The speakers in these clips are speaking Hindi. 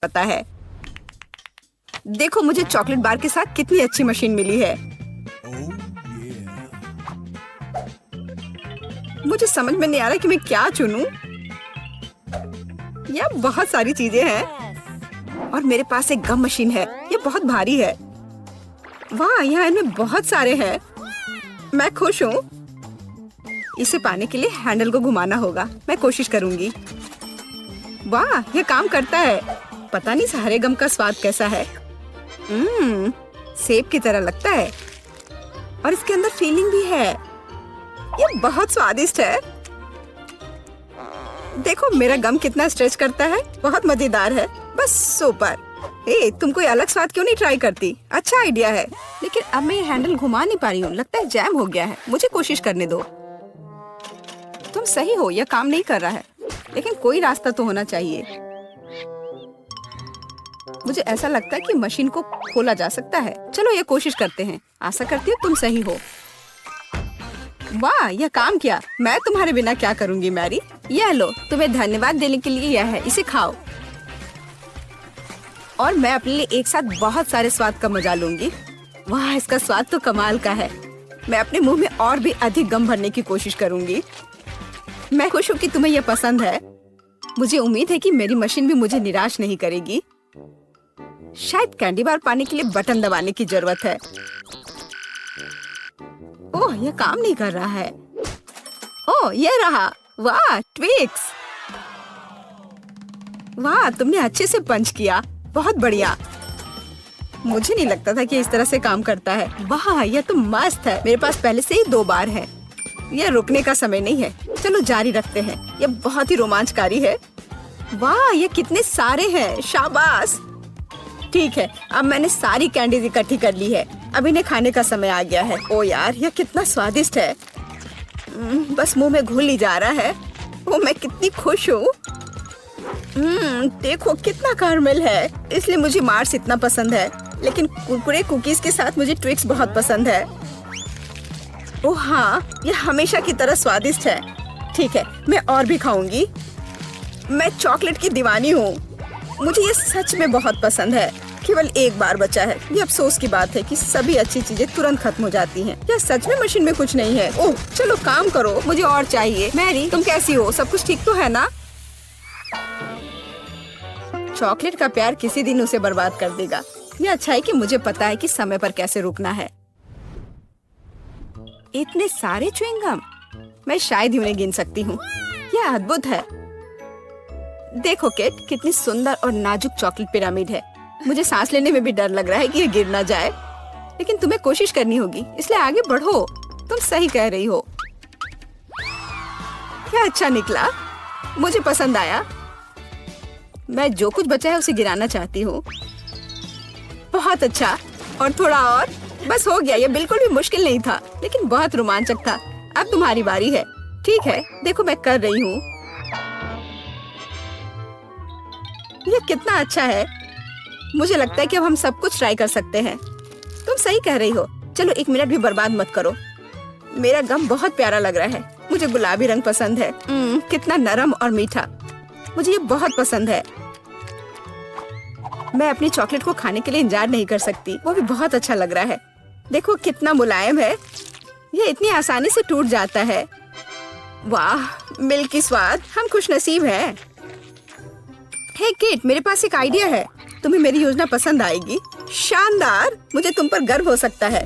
पता है। देखो मुझे चॉकलेट बार के साथ कितनी अच्छी मशीन मिली है। मुझे समझ में नहीं आ रहा कि मैं क्या चुनूं। यहाँ बहुत सारी चीजें हैं और मेरे पास एक गम मशीन है। ये बहुत भारी है। वाह, यहाँ इनमें बहुत सारे हैं। मैं खुश हूँ। इसे पाने के लिए हैंडल को घुमाना होगा। मैं कोशिश करूंगी। वाह, ये काम करता है। पता नहीं सारे गम का स्वाद कैसा है। सेब की तरह लगता है और इसके अंदर फीलिंग भी है। ये बहुत स्वादिष्ट है। देखो मेरा गम कितना स्ट्रेच करता है। बहुत मजेदार है। बस सुपर। तुम कोई अलग स्वाद क्यों नहीं ट्राई करती? अच्छा आइडिया है। लेकिन अब मैं ये हैंडल घुमा नहीं पा रही हूँ। लगता है जैम हो गया है। मुझे कोशिश करने दो। तुम सही हो, यह काम नहीं कर रहा है। लेकिन कोई रास्ता तो होना चाहिए। मुझे ऐसा लगता है कि मशीन को खोला जा सकता है। चलो ये कोशिश करते हैं। आशा करती हूँ तुम सही हो। वाह, यह काम किया। मैं तुम्हारे बिना क्या करूँगी मैरी। यह लो, तुम्हें धन्यवाद देने के लिए यह है। इसे खाओ और मैं अपने लिए एक साथ बहुत सारे स्वाद का मजा लूंगी। वाह, इसका स्वाद तो कमाल का है। मैं अपने मुंह में और भी अधिक गम भरने की कोशिश करूंगी। मैं खुश हूँ कि तुम्हें यह पसंद है। मुझे उम्मीद है कि मेरी मशीन भी मुझे निराश नहीं करेगी। शायद कैंडी बार पाने के लिए बटन दबाने की जरूरत है। ओह, यह काम नहीं कर रहा है। ओह, यह रहा। वाह, ट्विक्स। वाह, तुमने अच्छे से पंच किया। बहुत बढ़िया। मुझे नहीं लगता था कि इस तरह से काम करता है। वाह, यह तो मस्त है। मेरे पास पहले से ही 2 बार है। यह रुकने का समय नहीं है। चलो जारी रखते हैं। यह बहुत ही रोमांचकारी है। वाह, ये कितने सारे हैं। शाबाश। ठीक है, अब मैंने सारी कैंडीज इकट्ठी कर ली है। अब इन्हें खाने का समय आ गया है। ओ यार, यह कितना स्वादिष्ट है। बस मुंह में घुल ही जा रहा है। ओ, मैं कितनी खुश हूँ। देखो कितना कैरमेल है। इसलिए मुझे मार्स इतना पसंद है। लेकिन कुरकुरे कुकीज के साथ मुझे ट्विक्स बहुत पसंद है। ओह हाँ, यह हमेशा की तरह स्वादिष्ट है। ठीक है, मैं और भी खाऊंगी। मैं चॉकलेट की दीवानी हूँ। मुझे ये सच में बहुत पसंद है। केवल एक बार बचा है। ये अफसोस की बात है कि सभी अच्छी चीजें तुरंत खत्म हो जाती हैं। यह सच में मशीन में कुछ नहीं है। ओह चलो काम करो, मुझे और चाहिए। मैरी, तुम कैसी हो? सब कुछ ठीक तो है ना? चॉकलेट का प्यार किसी दिन उसे बर्बाद कर देगा। यह अच्छा है कि मुझे पता है कि समय पर कैसे रुकना है। इतने सारे च्युइंगम, मैं शायद ही उन्हें गिन सकती हूँ। यह अद्भुत है। देखो केट, कितनी सुंदर और नाजुक चॉकलेट पिरामिड है। मुझे सांस लेने में भी डर लग रहा है कि ये गिर ना जाए। लेकिन तुम्हें कोशिश करनी होगी, इसलिए आगे बढ़ो। तुम सही कह रही हो। क्या अच्छा निकला। मुझे पसंद आया। मैं जो कुछ बचा है उसे गिराना चाहती हूँ। बहुत अच्छा। और थोड़ा और। बस हो गया। ये बिल्कुल भी मुश्किल नहीं था, लेकिन बहुत रोमांचक था। अब तुम्हारी बारी है। ठीक है, देखो मैं कर रही हूँ। ये कितना अच्छा है। मुझे लगता है कि अब हम सब कुछ ट्राई कर सकते हैं। तुम सही कह रही हो। चलो 1 मिनट भी बर्बाद मत करो। मेरा गम बहुत प्यारा लग रहा है। मुझे गुलाबी रंग पसंद है। कितना नरम और मीठा। मुझे ये बहुत पसंद है। मैं अपनी चॉकलेट को खाने के लिए इंतजार नहीं कर सकती। वो भी बहुत अच्छा लग रहा है। देखो कितना मुलायम है। ये इतनी आसानी से टूट जाता है। वाह, मिल्की स्वाद। हम खुशनसीब हैं। हे किट, मेरे पास एक आइडिया है। तुम्हें मेरी योजना पसंद आएगी। शानदार। मुझे तुम पर गर्व हो सकता है।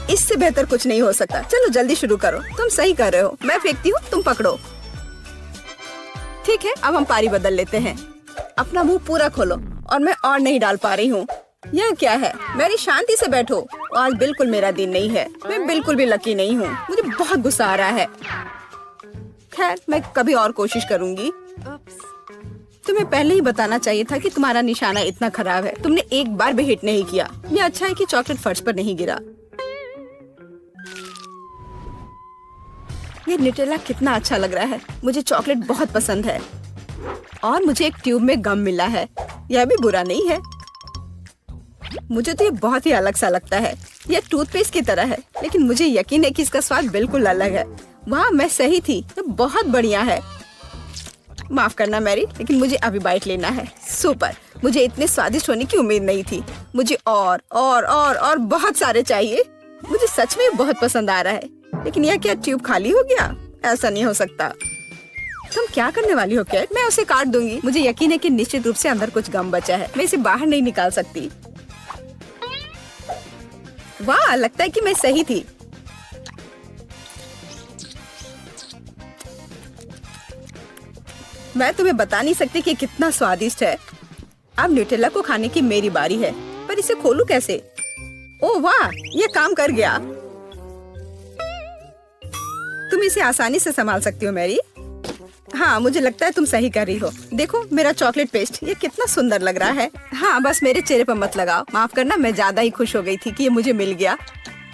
इससे बेहतर कुछ नहीं हो सकता। चलो जल्दी शुरू करो। तुम सही कर रहे हो। मैं फेंकती हूँ, तुम पकड़ो। ठीक है, अब हम पारी बदल लेते हैं। अपना मुंह पूरा खोलो। और मैं और नहीं डाल पा रही हूँ। यह क्या है? मेरी शांति से बैठो। आज बिल्कुल मेरा दिन नहीं है। मैं बिल्कुल भी लकी नहीं हूँ। मुझे बहुत गुस्सा आ रहा है। खैर, मैं कभी और कोशिश करूंगी। तुम्हें पहले ही बताना चाहिए था कि तुम्हारा निशाना इतना खराब है। तुमने एक बार भी हिट नहीं किया। यह अच्छा है कि चॉकलेट फर्श पर नहीं गिरा। ये न्यूटेला कितना अच्छा लग रहा है। मुझे चॉकलेट बहुत पसंद है। और मुझे एक ट्यूब में गम मिला है। यह भी बुरा नहीं है। मुझे तो ये बहुत ही अलग सा लगता है। यह टूथपेस्ट की तरह है, लेकिन मुझे यकीन है कि इसका स्वाद बिल्कुल अलग है। वाह, मैं सही थी। तो बहुत बढ़िया है। माफ करना मैरी, लेकिन मुझे अभी बाइट लेना है। सुपर, मुझे इतने स्वादिष्ट होने की उम्मीद नहीं थी। मुझे और बहुत सारे चाहिए। मुझे सच में बहुत पसंद आ रहा है। लेकिन यह क्या ट्यूब खाली हो गया? ऐसा नहीं हो सकता। तुम क्या करने वाली हो कैट? मैं उसे काट दूंगी। मुझे यकीन है कि निश्चित रूप से अंदर कुछ गम बचा है। मैं इसे बाहर नहीं निकाल सकती। वाह, लगता है कि मैं सही थी। मैं तुम्हें बता नहीं सकती कि कितना स्वादिष्ट है। अब न्यूटेला को खाने की मेरी बारी है, पर इसे खोलूं कैसे? ओह वाह, ये काम कर गया। तुम इसे आसानी से संभाल सकती हो मैरी। हाँ, मुझे लगता है तुम सही कर रही हो। देखो मेरा चॉकलेट पेस्ट, ये कितना सुंदर लग रहा है। हाँ, बस मेरे चेहरे पर मत लगाओ। माफ करना, मैं ज्यादा ही खुश हो गई थी कि ये मुझे मिल गया।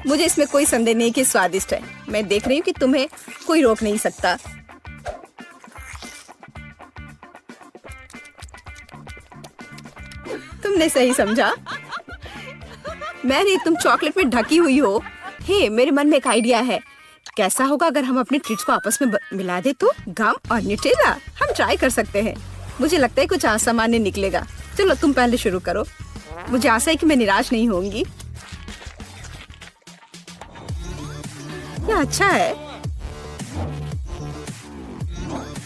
मुझे इसमें कोई संदेह नहीं कि स्वादिष्ट है। मैं देख रही हूँ कि तुम्हें कोई रोक नहीं सकता। तुमने सही समझा। मैरी, तुम चॉकलेट में ढकी हुई हो। हे, मेरे मन में एक आइडिया है। कैसा होगा अगर हम अपने ट्रीट्स को आपस में मिला दे तो? गम और न्यूटेला, हम ट्राई कर सकते हैं। मुझे लगता है कुछ असामान्य निकलेगा। चलो तुम पहले शुरू करो। मुझे आशा है कि मैं निराश नहीं होंगी। यह अच्छा है।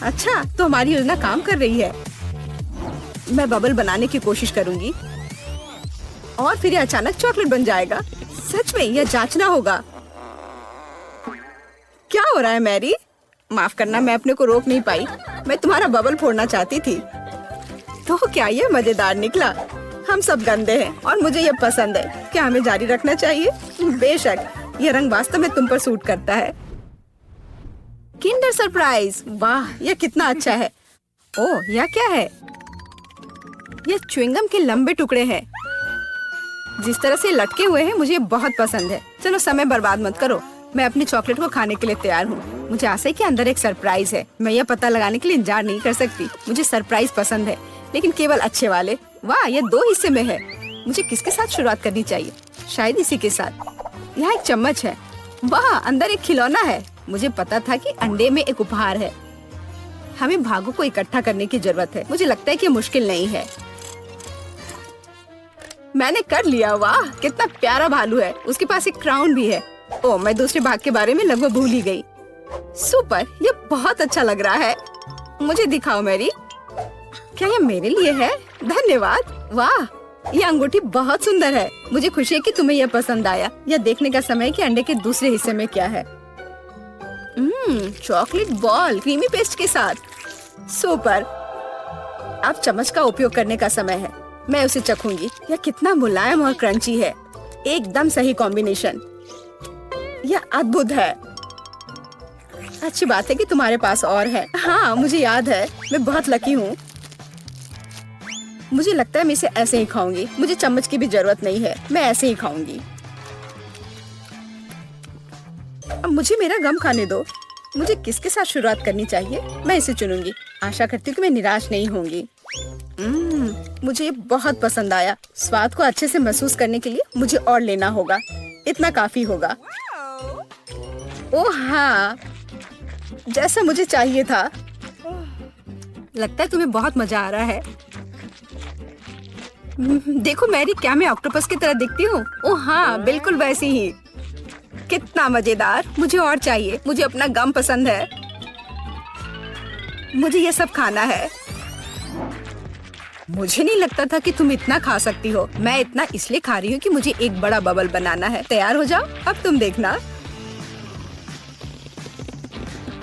अच्छा, तो हमारी योजना काम कर रही है। मैं बबल बनाने की कोशिश करूंगी और फिर ये अचानक चॉकलेट बन जाएगा। सच में यह जांचना होगा। क्या हो रहा है मैरी? माफ करना, मैं अपने को रोक नहीं पाई। मैं तुम्हारा बबल फोड़ना चाहती थी। तो क्या ये मजेदार निकला? हम सब गंदे हैं और मुझे ये पसंद है। क्या हमें जारी रखना चाहिए? बेशक, यह रंग वास्तव में तुम पर सूट करता है। किंडर सरप्राइज, वाह, यह कितना अच्छा है। ओह, यह क्या है? यह च्युइंगम के लंबे टुकड़े हैं। जिस तरह से लटके हुए हैं, मुझे ये बहुत पसंद है। चलो समय बर्बाद मत करो। मैं अपनी चॉकलेट को खाने के लिए तैयार हूँ। मुझे आशा है कि अंदर एक सरप्राइज है। मैं यह पता लगाने के लिए इंतजार नहीं कर सकती। मुझे सरप्राइज पसंद है, लेकिन केवल अच्छे वाले। वाह, यह 2 हिस्से में है। मुझे किसके साथ शुरुआत करनी चाहिए? शायद इसी के साथ। यहाँ एक चम्मच है। वाह, अंदर एक खिलौना है। मुझे पता था कि अंडे में एक उपहार है। हमें भागों को इकट्ठा करने की जरूरत है। मुझे लगता है कि मुश्किल नहीं है। मैंने कर लिया। वाह, कितना प्यारा भालू है। उसके पास एक क्राउन भी है। ओह, मैं दूसरे भाग के बारे में लगभग भूल ही गई। सुपर, ये बहुत अच्छा लग रहा है। मुझे दिखाओ मैरी। क्या ये मेरे लिए है? धन्यवाद। वाह, ये अंगूठी बहुत सुंदर है। मुझे खुशी है कि तुम्हें यह पसंद आया। यह देखने का समय है कि अंडे के दूसरे हिस्से में क्या है। चॉकलेट बॉल क्रीमी पेस्ट के साथ। सुपर, अब चम्मच का उपयोग करने का समय है। मैं उसे चखूंगी। यह कितना मुलायम और क्रंची है। एकदम सही कॉम्बिनेशन। यह अद्भुत है। अच्छी बात है कि तुम्हारे पास और है। हाँ, मुझे याद है। मैं बहुत लकी हूँ। मुझे लगता है मैं इसे ऐसे ही खाऊंगी। मुझे चम्मच की भी जरूरत नहीं है। मैं ऐसे ही खाऊंगी। अब मुझे मेरा गम खाने दो। मुझे किसके साथ शुरुआत करनी चाहिए? मैं इसे चुनूंगी। आशा करती हूँ कि मैं निराश नहीं होंगी। मुझे बहुत पसंद आया। स्वाद को अच्छे से महसूस करने के लिए मुझे और लेना होगा। इतना काफी होगा। ओह हाँ, जैसा मुझे चाहिए था। लगता है तुम्हें बहुत मजा आ रहा है। देखो मैरी, क्या मैं ऑक्टोपस की तरह दिखती हूँ? ओह हाँ, बिल्कुल वैसी ही। कितना मजेदार। मुझे और चाहिए। मुझे अपना गम पसंद है। मुझे ये सब खाना है। मुझे नहीं लगता था कि तुम इतना खा सकती हो। मैं इतना इसलिए खा रही हूँ कि मुझे एक बड़ा बबल बनाना है। तैयार हो जाओ, अब तुम देखना।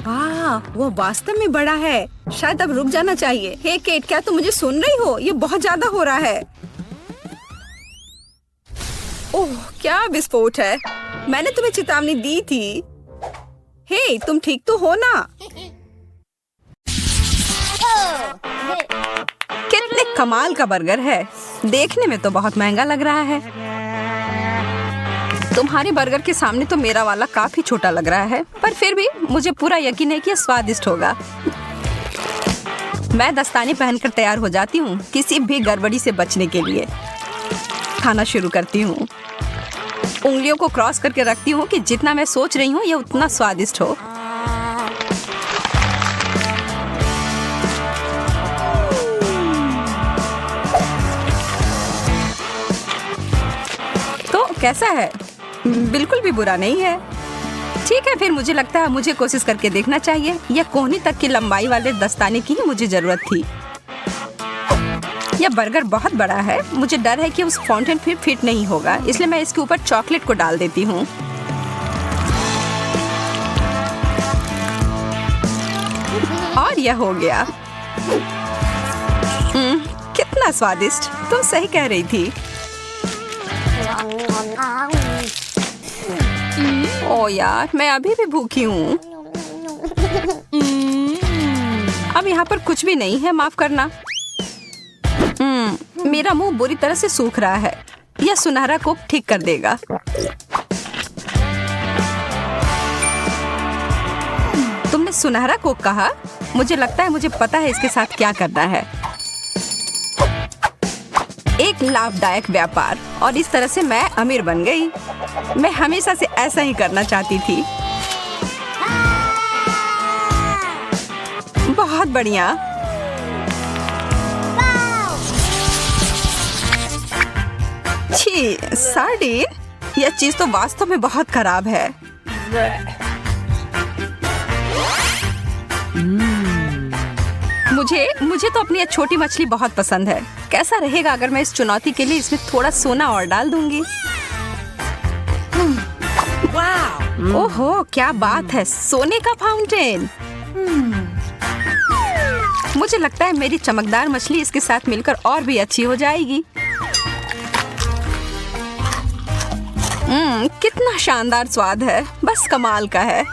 वाह, वो वास्तव में बड़ा है। शायद अब रुक जाना चाहिए। हे केट, क्या तुम मुझे सुन रही हो? ये बहुत ज्यादा हो रहा है। ओह, क्या विस्फोट है। मैंने तुम्हें चेतावनी दी थी। हे, तुम ठीक तो हो ना? कितने कमाल का बर्गर है। देखने में तो बहुत महंगा लग रहा है। तुम्हारे बर्गर के सामने तो मेरा वाला काफी छोटा लग रहा है, पर फिर भी मुझे पूरा यकीन है कि यह स्वादिष्ट होगा। मैं दस्ताने पहनकर तैयार हो जाती हूँ, किसी भी गड़बड़ी से बचने के लिए। खाना शुरू करती हूँ। उंगलियों को क्रॉस करके रखती हूँ कि जितना मैं सोच रही हूँ यह उतना स्वादिष्ट हो। कैसा है? बिल्कुल भी बुरा नहीं है। ठीक है, फिर मुझे लगता है मुझे कोशिश करके देखना चाहिए। यह कोहनी तक की लंबाई वाले दस्ताने की ही मुझे जरूरत थी। यह बर्गर बहुत बड़ा है। मुझे डर है कि उस फाउंटेन फिट नहीं होगा, इसलिए मैं इसके ऊपर चॉकलेट को डाल देती हूँ। और यह हो गया। कितना स्वादिष्ट। तुम सही कह रही थी। ओ यार, मैं अभी भी भूखी हूँ। अब यहाँ पर कुछ भी नहीं है, माफ करना। मेरा मुंह बुरी तरह से सूख रहा है। यह सुनहरा कोक ठीक कर देगा। तुमने सुनहरा कोक कहा? मुझे लगता है मुझे पता है इसके साथ क्या करना है। एक लाभदायक व्यापार, और इस तरह से मैं अमीर बन गई। मैं हमेशा से ऐसा ही करना चाहती थी। बहुत बढ़िया। छी, सार्डिन। यह चीज तो वास्तव में बहुत खराब है। मुझे तो अपनी यह छोटी मछली बहुत पसंद है। कैसा रहेगा अगर मैं इस चुनौती के लिए इसमें थोड़ा सोना और डाल दूंगी? ओहो, क्या बात है, सोने का फाउंटेन। मुझे लगता है मेरी चमकदार मछली इसके साथ मिलकर और भी अच्छी हो जाएगी। कितना शानदार स्वाद है, बस कमाल का है।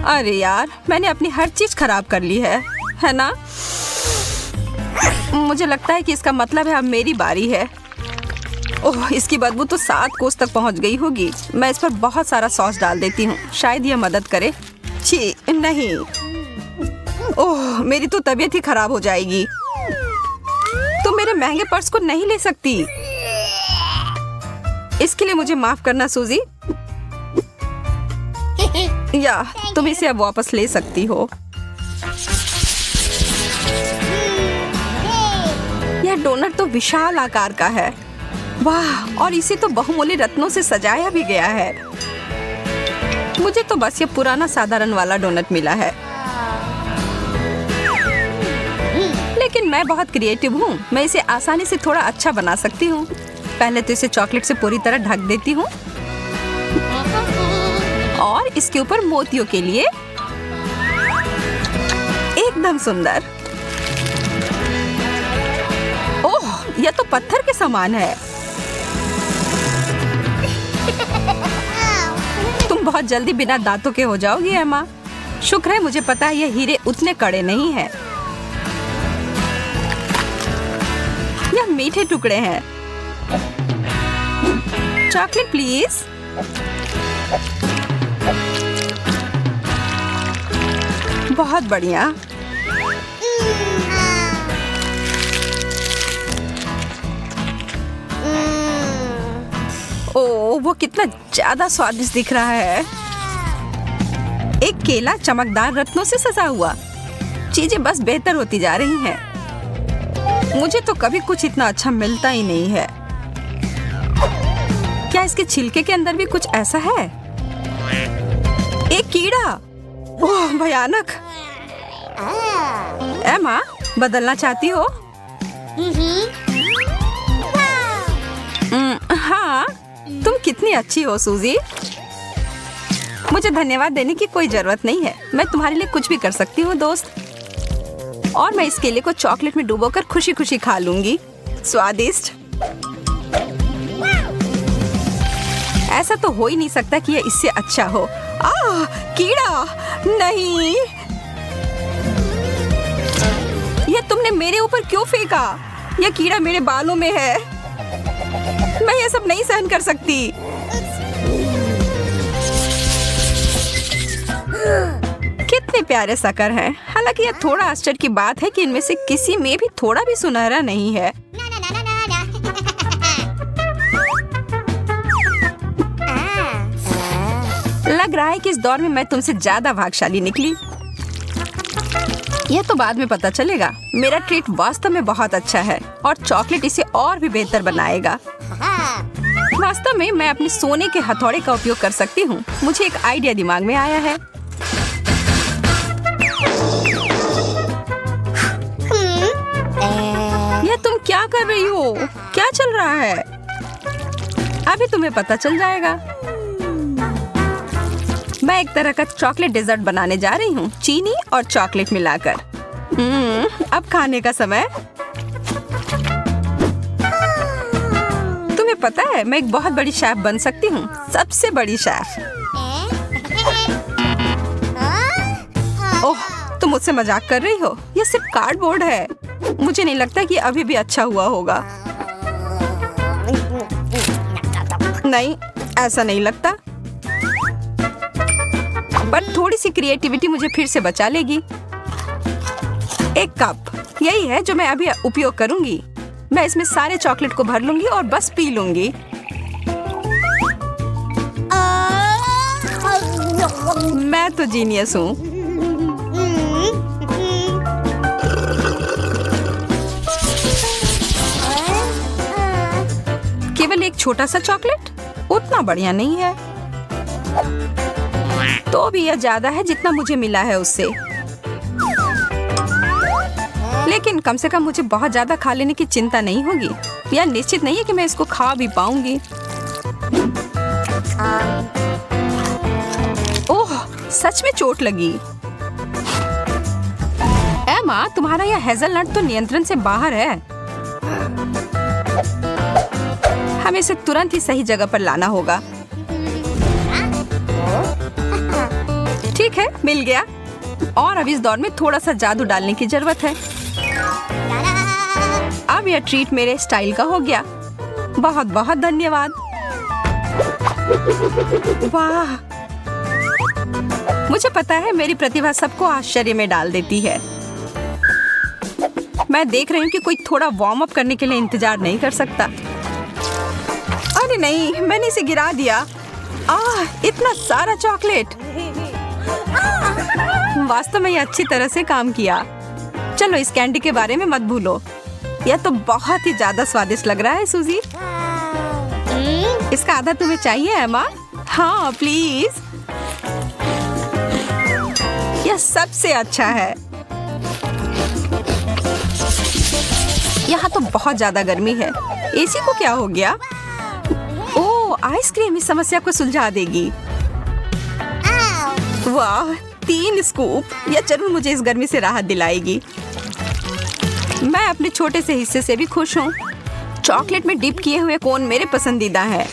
अरे यार, मैंने अपनी हर चीज खराब कर ली है ना? मुझे लगता है कि इसका मतलब है अब मेरी बारी है। ओह, इसकी बदबू तो 7 कोस तक पहुंच गई होगी। मैं इस पर बहुत सारा सॉस डाल देती हूँ, शायद यह मदद करे। छी, नहीं। ओह, मेरी तो तबीयत ही खराब हो जाएगी। तुम मेरे महंगे पर्स को नहीं ले सकती। इसके लिए मुझे माफ करना सूजी। या तुम इसे अब वापस ले सकती हो। यह डोनट तो विशाल आकार का है। वाह, और इसे तो बहुमूल्य रत्नों से सजाया भी गया है। मुझे तो बस ये पुराना साधारण वाला डोनट मिला है। लेकिन मैं बहुत क्रिएटिव हूँ। मैं इसे आसानी से थोड़ा अच्छा बना सकती हूँ। पहले तो इसे चॉकलेट से पूरी तरह ढक देती हूँ और इसके ऊपर मोतियों के लिए एकदम सुंदर। ओह, यह तो पत्थर के समान है। तुम बहुत जल्दी बिना दांतों के हो जाओगी एमा। शुक्र है मुझे पता है ये हीरे उतने कड़े नहीं हैं। यह मीठे टुकड़े हैं। Chocolate please. बहुत बढ़िया। ओह, वो कितना ज्यादा स्वादिष्ट दिख रहा है। एक केला चमकदार रत्नों से सजा हुआ। चीजें बस बेहतर होती जा रही हैं। मुझे तो कभी कुछ इतना अच्छा मिलता ही नहीं है। क्या इसके छिलके के अंदर भी कुछ ऐसा है? एक कीड़ा। ओह, भयानक। एमा, बदलना चाहती हो? हाँ, तुम कितनी अच्छी हो सूजी। मुझे धन्यवाद देने की कोई जरूरत नहीं है। मैं तुम्हारे लिए कुछ भी कर सकती हूँ दोस्त। और मैं इस केले को चॉकलेट में डुबोकर खुशी खुशी खा लूंगी। स्वादिष्ट। ऐसा तो हो ही नहीं सकता कि यह इससे अच्छा हो। कीड़ा नहीं। यह तुमने मेरे ऊपर क्यों फेंका? यह कीड़ा मेरे बालों में है। मैं ये सब नहीं सहन कर सकती। कितने प्यारे शक्कर हैं। हालांकि यह थोड़ा आश्चर्य की बात है कि इनमें से किसी में भी थोड़ा भी सुनहरा नहीं है। लग रहा है कि इस दौर में मैं तुमसे ज्यादा भाग्यशाली निकली। यह तो बाद में पता चलेगा। मेरा ट्रीट वास्तव में बहुत अच्छा है और चॉकलेट इसे और भी बेहतर बनाएगा। वास्तव में मैं अपने सोने के हथौड़े का उपयोग कर सकती हूँ। मुझे एक आइडिया दिमाग में आया है। यह तुम क्या कर रही हो? क्या चल रहा है? अभी तुम्हें पता चल जाएगा। मैं एक तरह का चॉकलेट डेजर्ट बनाने जा रही हूँ, चीनी और चॉकलेट मिलाकर। अब खाने का समय। तुम्हें पता है मैं एक बहुत बड़ी शेफ बन सकती हूँ, सबसे बड़ी शेफ। ओह, तुम मुझसे मजाक कर रही हो? यह सिर्फ कार्डबोर्ड है। मुझे नहीं लगता कि अभी भी अच्छा हुआ होगा। नहीं, ऐसा नहीं लगता। पर थोड़ी सी क्रिएटिविटी मुझे फिर से बचा लेगी। एक कप, यही है जो मैं अभी उपयोग करूंगी। मैं इसमें सारे चॉकलेट को भर लूंगी और बस पी लूंगी। मैं तो जीनियस हूँ। केवल एक छोटा सा चॉकलेट उतना बढ़िया नहीं है। तो भी यह ज्यादा है जितना मुझे मिला है उससे। लेकिन कम से कम मुझे बहुत ज्यादा खा लेने की चिंता नहीं होगी। यह निश्चित नहीं है कि मैं इसको खा भी पाऊंगी। ओह, सच में चोट लगी। एमा, तुम्हारा यह हेज़लनट तो नियंत्रण से बाहर है। हमें इसे तुरंत ही सही जगह पर लाना होगा। ठीक है, मिल गया। और अब इस दौर में थोड़ा सा जादू डालने की जरूरत है। अब यह ट्रीट मेरे स्टाइल का हो गया। बहुत बहुत धन्यवाद। वाह, मुझे पता है मेरी प्रतिभा सबको आश्चर्य में डाल देती है। मैं देख रही हूँ कि कोई थोड़ा वार्म अप करने के लिए इंतजार नहीं कर सकता। अरे नहीं, मैंने इसे गिरा दिया। इतना सारा चॉकलेट। वास्तव में ये अच्छी तरह से काम किया। चलो, इस कैंडी के बारे में मत भूलो। यह तो बहुत ही ज्यादा स्वादिष्ट लग रहा है सूजी। इसका आधा तुम्हें चाहिए एमा? हाँ प्लीज। यह सबसे अच्छा है। यहाँ तो बहुत ज्यादा गर्मी है। एसी को क्या हो गया? ओह, आइसक्रीम इस समस्या को सुलझा देगी। वाह, 3 स्कूप। यह जरूर मुझे इस गर्मी से राहत दिलाएगी। मैं अपने छोटे से हिस्से से भी खुश हूँ। चॉकलेट में डिप किए हुए कोन मेरे पसंदीदा है।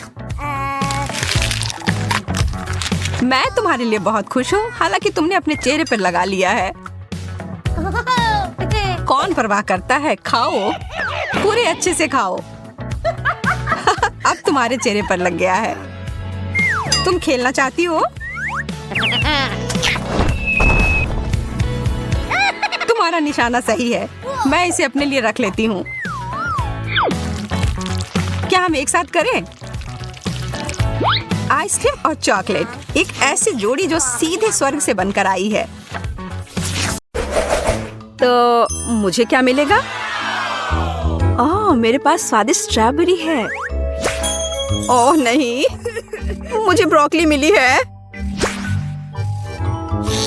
मैं तुम्हारे लिए बहुत खुश हूँ, हालांकि तुमने अपने चेहरे पर लगा लिया है। कौन परवाह करता है? खाओ, पूरे अच्छे से खाओ। अब तुम्हारे चेहरे पर लग गया है। तुम खेलना चाहती हो? तुम्हारा निशाना सही है। मैं इसे अपने लिए रख लेती हूँ। क्या हम एक साथ करें? आइसक्रीम और चॉकलेट, एक ऐसी जोड़ी जो सीधे स्वर्ग से बनकर आई है। तो मुझे क्या मिलेगा? ओह, मेरे पास स्वादिष्ट स्ट्रॉबेरी है। ओह नहीं, मुझे ब्रोकली मिली है।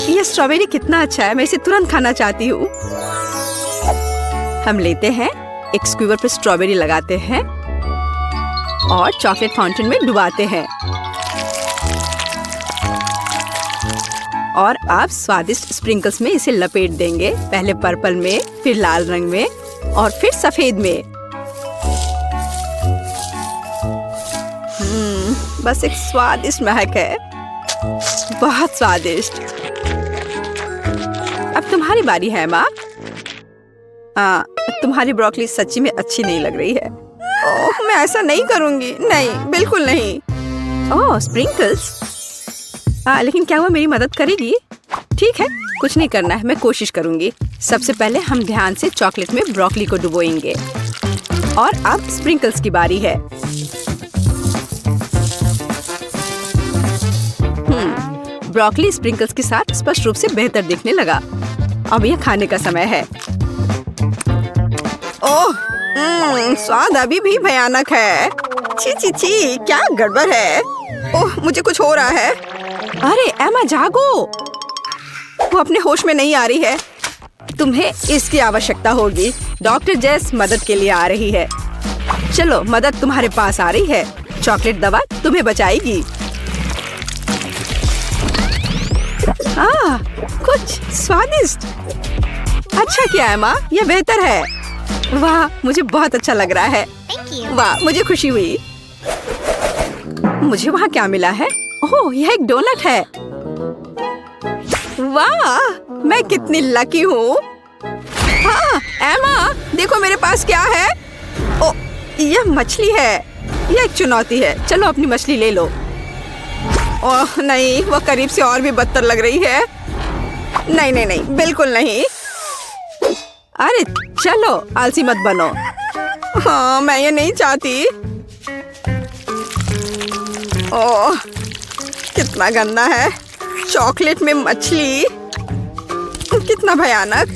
यह स्ट्रॉबेरी कितना अच्छा है, मैं इसे तुरंत खाना चाहती हूँ। हम लेते हैं, एक स्क्यूवर पर स्ट्रॉबेरी लगाते हैं और चॉकलेट फाउंटेन में डुबाते हैं। और अब स्वादिष्ट स्प्रिंकल्स में इसे लपेट देंगे। पहले पर्पल में, फिर लाल रंग में और फिर सफेद में। बस एक स्वादिष्ट महक है, बहुत स्वादिष्ट। अब तुम्हारी बारी है माँ। तुम्हारी ब्रोकली सच्ची में अच्छी नहीं लग रही है। ओह, मैं ऐसा नहीं करूंगी। नहीं, बिल्कुल नहीं। ओह, स्प्रिंकल्स। लेकिन क्या वो मेरी मदद करेगी? ठीक है, कुछ नहीं करना है, मैं कोशिश करूंगी। सबसे पहले हम ध्यान से चॉकलेट में ब्रोकली को डुबोएंगे। और अब स्प्रिंकल्स की बारी है। ब्रोकली स्प्रिंकल्स के साथ स्पष्ट रूप से बेहतर दिखने लगा। अब ये खाने का समय है। ओह, स्वाद अभी भी भयानक है। छी छी छी, क्या गड़बड़ है। ओह, मुझे कुछ हो रहा है। अरे एमा, जागो। वो अपने होश में नहीं आ रही है। तुम्हें इसकी आवश्यकता होगी। डॉक्टर जेस मदद के लिए आ रही है। चलो, मदद तुम्हारे पास आ रही है। चॉकलेट दवा तुम्हें बचाएगी। कुछ स्वादिष्ट। अच्छा किया एमा, यह बेहतर है। वाह, मुझे बहुत अच्छा लग रहा है। वाह, मुझे खुशी हुई। मुझे वहाँ क्या मिला है? ओह, यह एक डोनट है। वाह, मैं कितनी लकी हूँ। हाँ, एमा, देखो मेरे पास क्या है। ओह, यह मछली है। यह एक चुनौती है। चलो अपनी मछली ले लो। ओह नहीं, वो करीब से और भी बदतर लग रही है। नहीं नहीं नहीं, बिल्कुल नहीं। अरे चलो, आलसी मत बनो। हाँ, मैं ये नहीं चाहती। ओह, कितना गंदा है। चॉकलेट में मछली, कितना भयानक।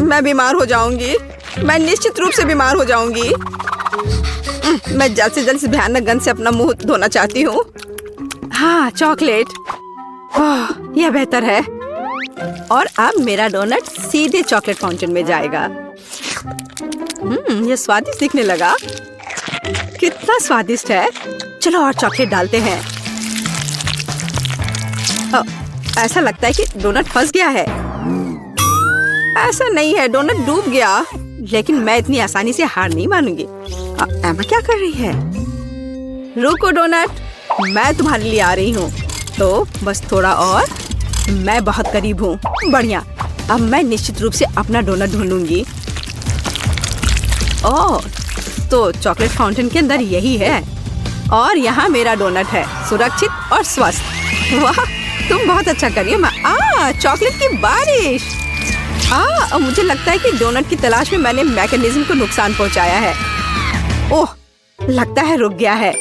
मैं बीमार हो जाऊंगी। मैं निश्चित रूप से बीमार हो जाऊंगी। मैं जल्द से जल्द इस भयानक गंध से अपना मुंह धोना चाहती हूँ। हाँ, चॉकलेट। ओह, यह बेहतर है। और अब मेरा डोनट सीधे चॉकलेट फाउंटेन में जाएगा। यह स्वादिष्ट दिखने लगा। कितना स्वादिष्ट है। चलो और चॉकलेट डालते हैं। ऐसा लगता है कि डोनट फंस गया है। ऐसा नहीं है, डोनट डूब गया। लेकिन मैं इतनी आसानी से हार नहीं मानूंगी। एमा क्या कर रही है? रुको डोनट, मैं तुम्हारे लिए आ रही हूँ। तो बस थोड़ा और। मैं बहुत करीब हूँ। बढ़िया, अब मैं निश्चित रूप से अपना डोनट ढूंढूंगी। ओह, तो चॉकलेट फाउंटेन के अंदर यही है। और यहाँ मेरा डोनट है, सुरक्षित और स्वस्थ। वाह, तुम बहुत अच्छा कर रही हो। चॉकलेट की बारिश। मुझे लगता है कि डोनट की तलाश में मैंने मैकेनिज्म को नुकसान पहुंचाया है। ओह, लगता है रुक गया है।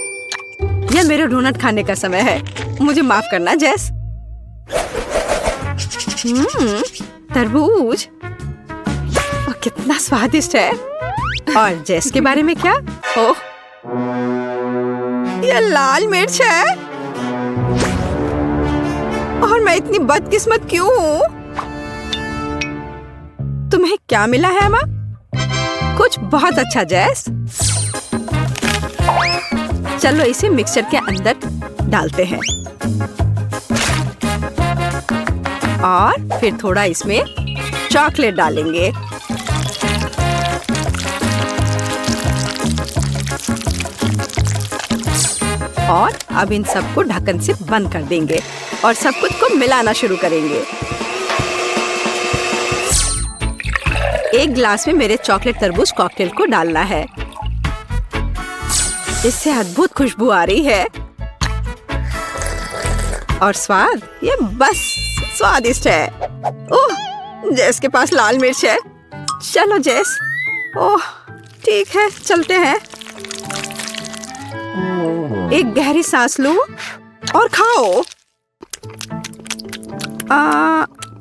यह मेरे डोनट खाने का समय है। मुझे माफ करना जेस। तरबूज, कितना स्वादिष्ट है। और जेस के बारे में क्या? ओह, यह लाल मिर्च है। और मैं इतनी बदकिस्मत क्यों हूँ? तुम्हें क्या मिला है एमा? कुछ बहुत अच्छा जेस। चलो इसे मिक्सचर के अंदर डालते हैं। और फिर थोड़ा इसमें चॉकलेट डालेंगे। और अब इन सबको ढक्कन से बंद कर देंगे और सब कुछ को मिलाना शुरू करेंगे। एक ग्लास में मेरे चॉकलेट तरबूज कॉकटेल को डालना है। इससे अद्भुत खुशबू आ रही है। और स्वाद, ये बस स्वादिष्ट है। ओह, जेस के पास लाल मिर्च है। चलो जेस। ओह, ठीक है, चलते हैं। एक गहरी सांस लो और खाओ।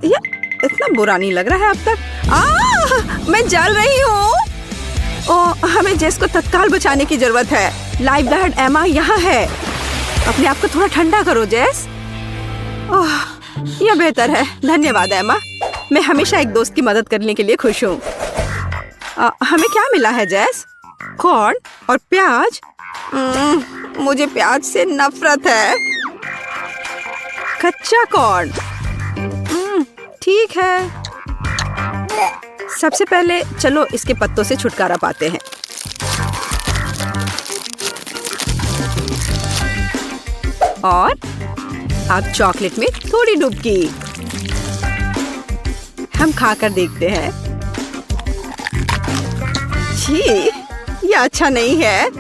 ये इतना बुरा नहीं लग रहा है अब तक। मैं जल रही हूँ। हमें जेस को तत्काल बचाने की जरूरत है। लाइफ गार्ड एमा यहाँ है। अपने आप को थोड़ा ठंडा करो जेस। यह बेहतर है। धन्यवाद एमा। मैं हमेशा एक दोस्त की मदद करने के लिए खुश हूँ। हमें क्या मिला है जेस? कॉर्न और प्याज। मुझे प्याज से नफरत है। कच्चा कॉर्न। ठीक है। सबसे पहले चलो इसके पत्तों से छुटकारा पाते हैं। और अब चॉकलेट में थोड़ी डुबकी। हम खाकर देखते हैं। छी, ये अच्छा नहीं है।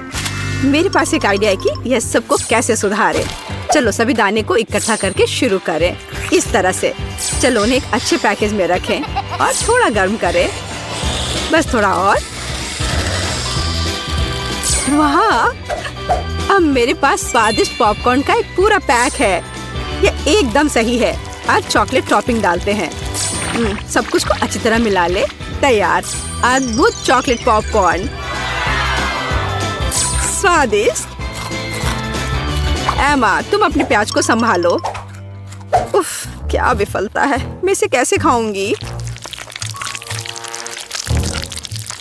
मेरे पास एक आइडिया है कि यह सबको कैसे सुधारे। चलो सभी दाने को इकट्ठा करके शुरू करें। इस तरह से। चलो उन्हें एक अच्छे पैकेज में रखें और थोड़ा गर्म करें। बस थोड़ा और। वाह, अब मेरे पास स्वादिष्ट पॉपकॉर्न का एक पूरा पैक है। ये एकदम सही है। आज चॉकलेट टॉपिंग डालते हैं। सब कुछ को अच्छी तरह मिला ले। तैयार, अद्भुत चॉकलेट पॉपकॉर्न, स्वादिष्ट। एमा, तुम अपने प्याज को संभालो। उफ, क्या विफलता है, मैं इसे कैसे खाऊंगी?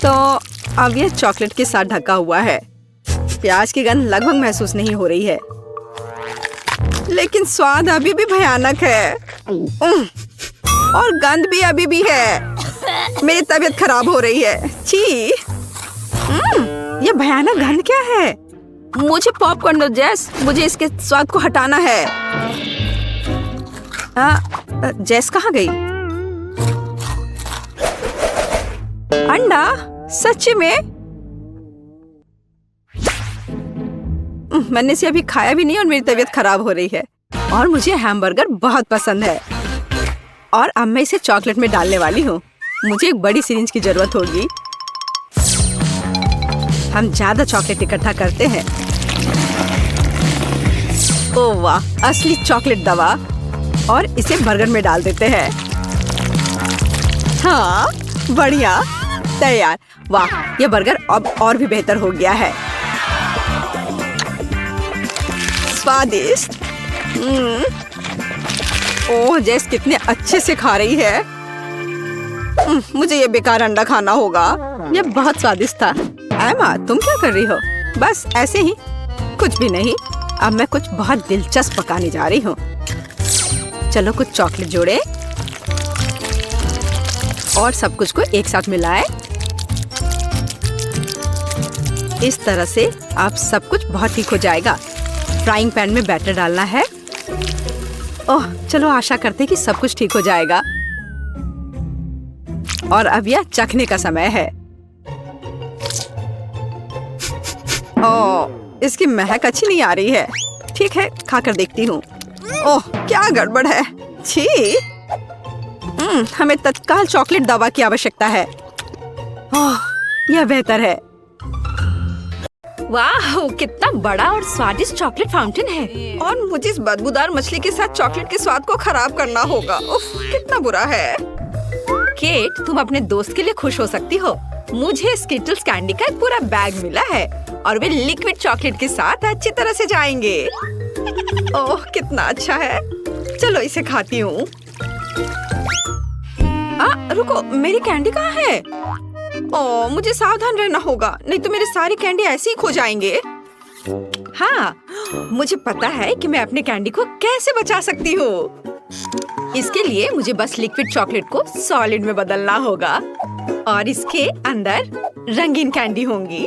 तो अब यह चॉकलेट के साथ ढका हुआ है। प्याज की गंध लगभग महसूस नहीं हो रही है, लेकिन स्वाद अभी भी भयानक है। और गंध भी अभी भी है। मेरी तबीयत खराब हो रही है। छी, यह भयानक गंध क्या है? मुझे पॉपकॉर्न दो जेस, मुझे इसके स्वाद को हटाना है। जेस कहाँ गई? अंडा? सच्ची में? मैंने इसे अभी खाया भी नहीं और मेरी तबीयत खराब हो रही है। और मुझे हैमबर्गर बहुत पसंद है। और अब मैं इसे चॉकलेट में डालने वाली हूँ। मुझे एक बड़ी सिरिंज की जरूरत होगी। हम ज्यादा चॉकलेट इकट्ठा करते हैं। ओह वाह, असली चॉकलेट दवा। और इसे बर्गर में डाल देते हैं। हाँ, बढ़िया, तैयार। वाह, यह बर्गर अब और भी बेहतर हो गया है। स्वादिष्ट। ओह, जेस कितने अच्छे से खा रही है। मुझे ये बेकार अंडा खाना होगा। यह बहुत स्वादिष्ट था। एमा, तुम क्या कर रही हो? बस ऐसे ही, कुछ भी नहीं। अब मैं कुछ बहुत दिलचस्प पकाने जा रही हूँ। चलो कुछ चॉकलेट जोड़े और सब कुछ को एक साथ मिलाएं। इस तरह से आप सब कुछ बहुत ठीक हो जाएगा। फ्राइंग पैन में बैटर डालना है। ओह, चलो आशा करते हैं कि सब कुछ ठीक हो जाएगा। और अब यह चखने का समय है। ओह, इसकी महक अच्छी नहीं आ रही है। ठीक है, खाकर देखती हूँ। ओह, क्या गड़बड़ है। छी, हमें तत्काल चॉकलेट दवा की आवश्यकता है। ओह, यह बेहतर है। वाह, कितना बड़ा और स्वादिष्ट चॉकलेट फाउंटेन है। और मुझे इस बदबूदार मछली के साथ चॉकलेट के स्वाद को खराब करना होगा। उफ, कितना बुरा है। केट, तुम अपने दोस्त के लिए खुश हो सकती हो। मुझे स्किटल्स कैंडी का एक पूरा बैग मिला है और वे लिक्विड चॉकलेट के साथ अच्छी तरह से जाएंगे। ओह, कितना अच्छा है। चलो इसे खाती हूँ। रुको, मेरी कैंडी कहाँ है? ओह, मुझे सावधान रहना होगा, नहीं तो मेरे सारी कैंडी ऐसे ही खो जाएंगे। हाँ, मुझे पता है कि मैं अपने कैंडी को कैसे बचा सकती हूँ। इसके लिए मुझे बस लिक्विड चॉकलेट को सॉलिड में बदलना होगा और इसके अंदर रंगीन कैंडी होंगी।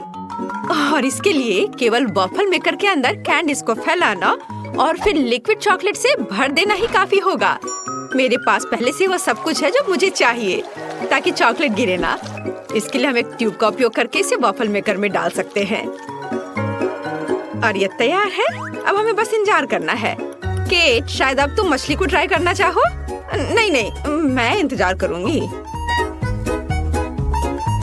और इसके लिए केवल वॉफल मेकर के अंदर कैंडीज को फैलाना और फिर लिक्विड चॉकलेट से भर देना ही काफी होगा। मेरे पास पहले से वह सब कुछ है जो मुझे चाहिए ताकि चॉकलेट गिरे ना। इसके लिए हम एक ट्यूब का उपयोग करके इसे वॉफल मेकर में डाल सकते हैं। और ये तैयार है। अब हमें बस इंतजार करना है। केट, शायद अब तुम मछली को ट्राई करना चाहो? नहीं, मैं इंतजार करूंगी।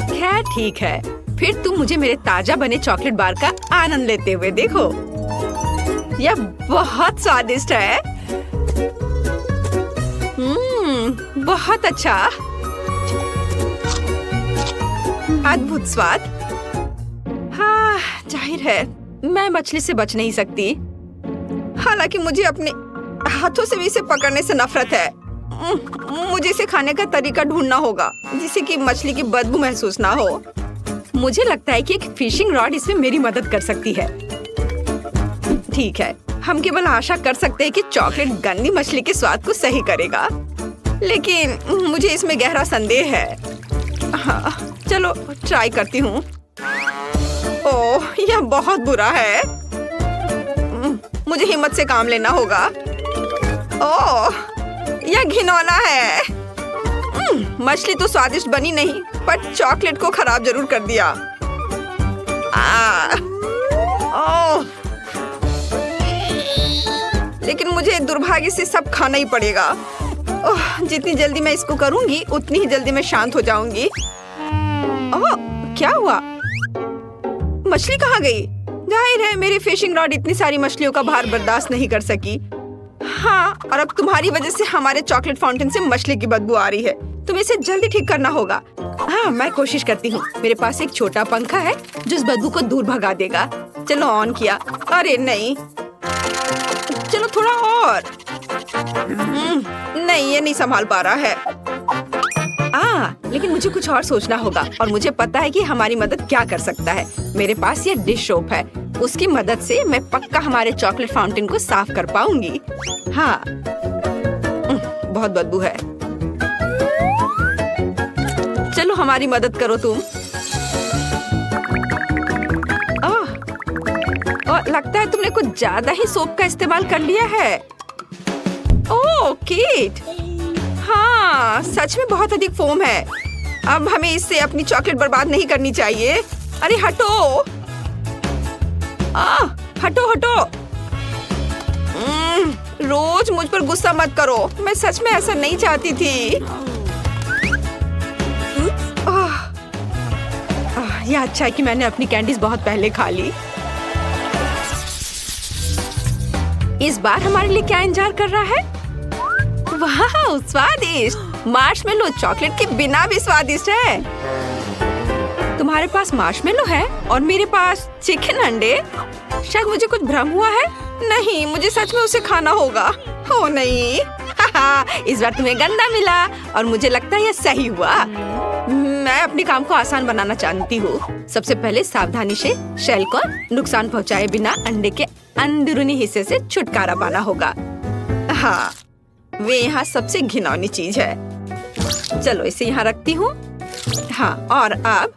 खैर ठीक है, फिर तुम मुझे मेरे ताजा बने चॉकलेट बार का आनंद लेते हुए देखो। यह बहुत स्वादिष्ट है। बहुत अच्छा, अद्भुत स्वाद। हाँ, जाहिर है मैं मछली से बच नहीं सकती। हालांकि मुझे अपने हाथों से भी इसे पकड़ने से नफरत है। मुझे इसे खाने का तरीका ढूंढना होगा जिससे कि मछली की बदबू महसूस ना हो। मुझे लगता है कि एक फिशिंग रॉड इसमें मेरी मदद कर सकती है। ठीक है, हम केवल आशा कर सकते हैं कि चॉकलेट गंदी मछली के स्वाद को सही करेगा, लेकिन मुझे इसमें गहरा संदेह है। हाँ, चलो ट्राई करती हूँ। ओह, यह बहुत बुरा है। मुझे हिम्मत से काम लेना होगा। ओह, यह घिनौना है। मछली तो स्वादिष्ट बनी नहीं, पर चॉकलेट को खराब जरूर कर दिया। ओह, लेकिन मुझे दुर्भाग्य से सब खाना ही पड़ेगा। ओह, जितनी जल्दी मैं इसको करूंगी उतनी ही जल्दी मैं शांत हो जाऊंगी। ओह, क्या हुआ? मछली कहाँ गई? जाहिर है मेरी फिशिंग रॉड इतनी सारी मछलियों का भार बर्दाश्त नहीं कर सकी। हाँ, और अब तुम्हारी वजह से हमारे चॉकलेट फाउंटेन से मछली की बदबू आ रही है। तुम्हें इसे जल्दी ठीक करना होगा। हाँ, मैं कोशिश करती हूँ। मेरे पास एक छोटा पंखा है जो इस बदबू को दूर भगा देगा। चलो ऑन किया। अरे नहीं, चलो थोड़ा और। नहीं, ये नहीं संभाल पा रहा है। लेकिन मुझे कुछ और सोचना होगा और मुझे पता है कि हमारी मदद क्या कर सकता है। मेरे पास ये डिश सोप है। उसकी मदद से मैं पक्का हमारे चॉकलेट फाउंटेन को साफ कर पाऊंगी। हाँ, बहुत बदबू है। चलो हमारी मदद करो तुम। लगता है तुमने कुछ ज्यादा ही सोप का इस्तेमाल कर लिया है। ओह किट, हाँ सच में बहुत अधिक फोम है। अब हमें इससे अपनी चॉकलेट बर्बाद नहीं करनी चाहिए। अरे हटो, हटो हटो। रोज मुझ पर गुस्सा मत करो। मैं सच में ऐसा नहीं चाहती थी। यह अच्छा है कि मैंने अपनी कैंडीज बहुत पहले खा ली। इस बार हमारे लिए क्या इंतजार कर रहा है? वाह स्वादिष्ट। मार्शमेलो चॉकलेट के बिना भी स्वादिष्ट है। तुम्हारे पास मार्शमेलो है और मेरे पास चिकन अंडे। शायद मुझे कुछ भ्रम हुआ है। नहीं, मुझे सच में उसे खाना होगा। हो नहीं, इस बार तुम्हें गंदा मिला और मुझे लगता है यह सही हुआ। मैं अपने काम को आसान बनाना चाहती हूँ। सबसे पहले सावधानी से शेल को नुकसान पहुँचाए बिना अंडे के अंदरूनी हिस्से से छुटकारा पाना होगा। हाँ, वे यहाँ सबसे घिनौनी चीज है। चलो इसे यहाँ रखती हूँ। हाँ, और अब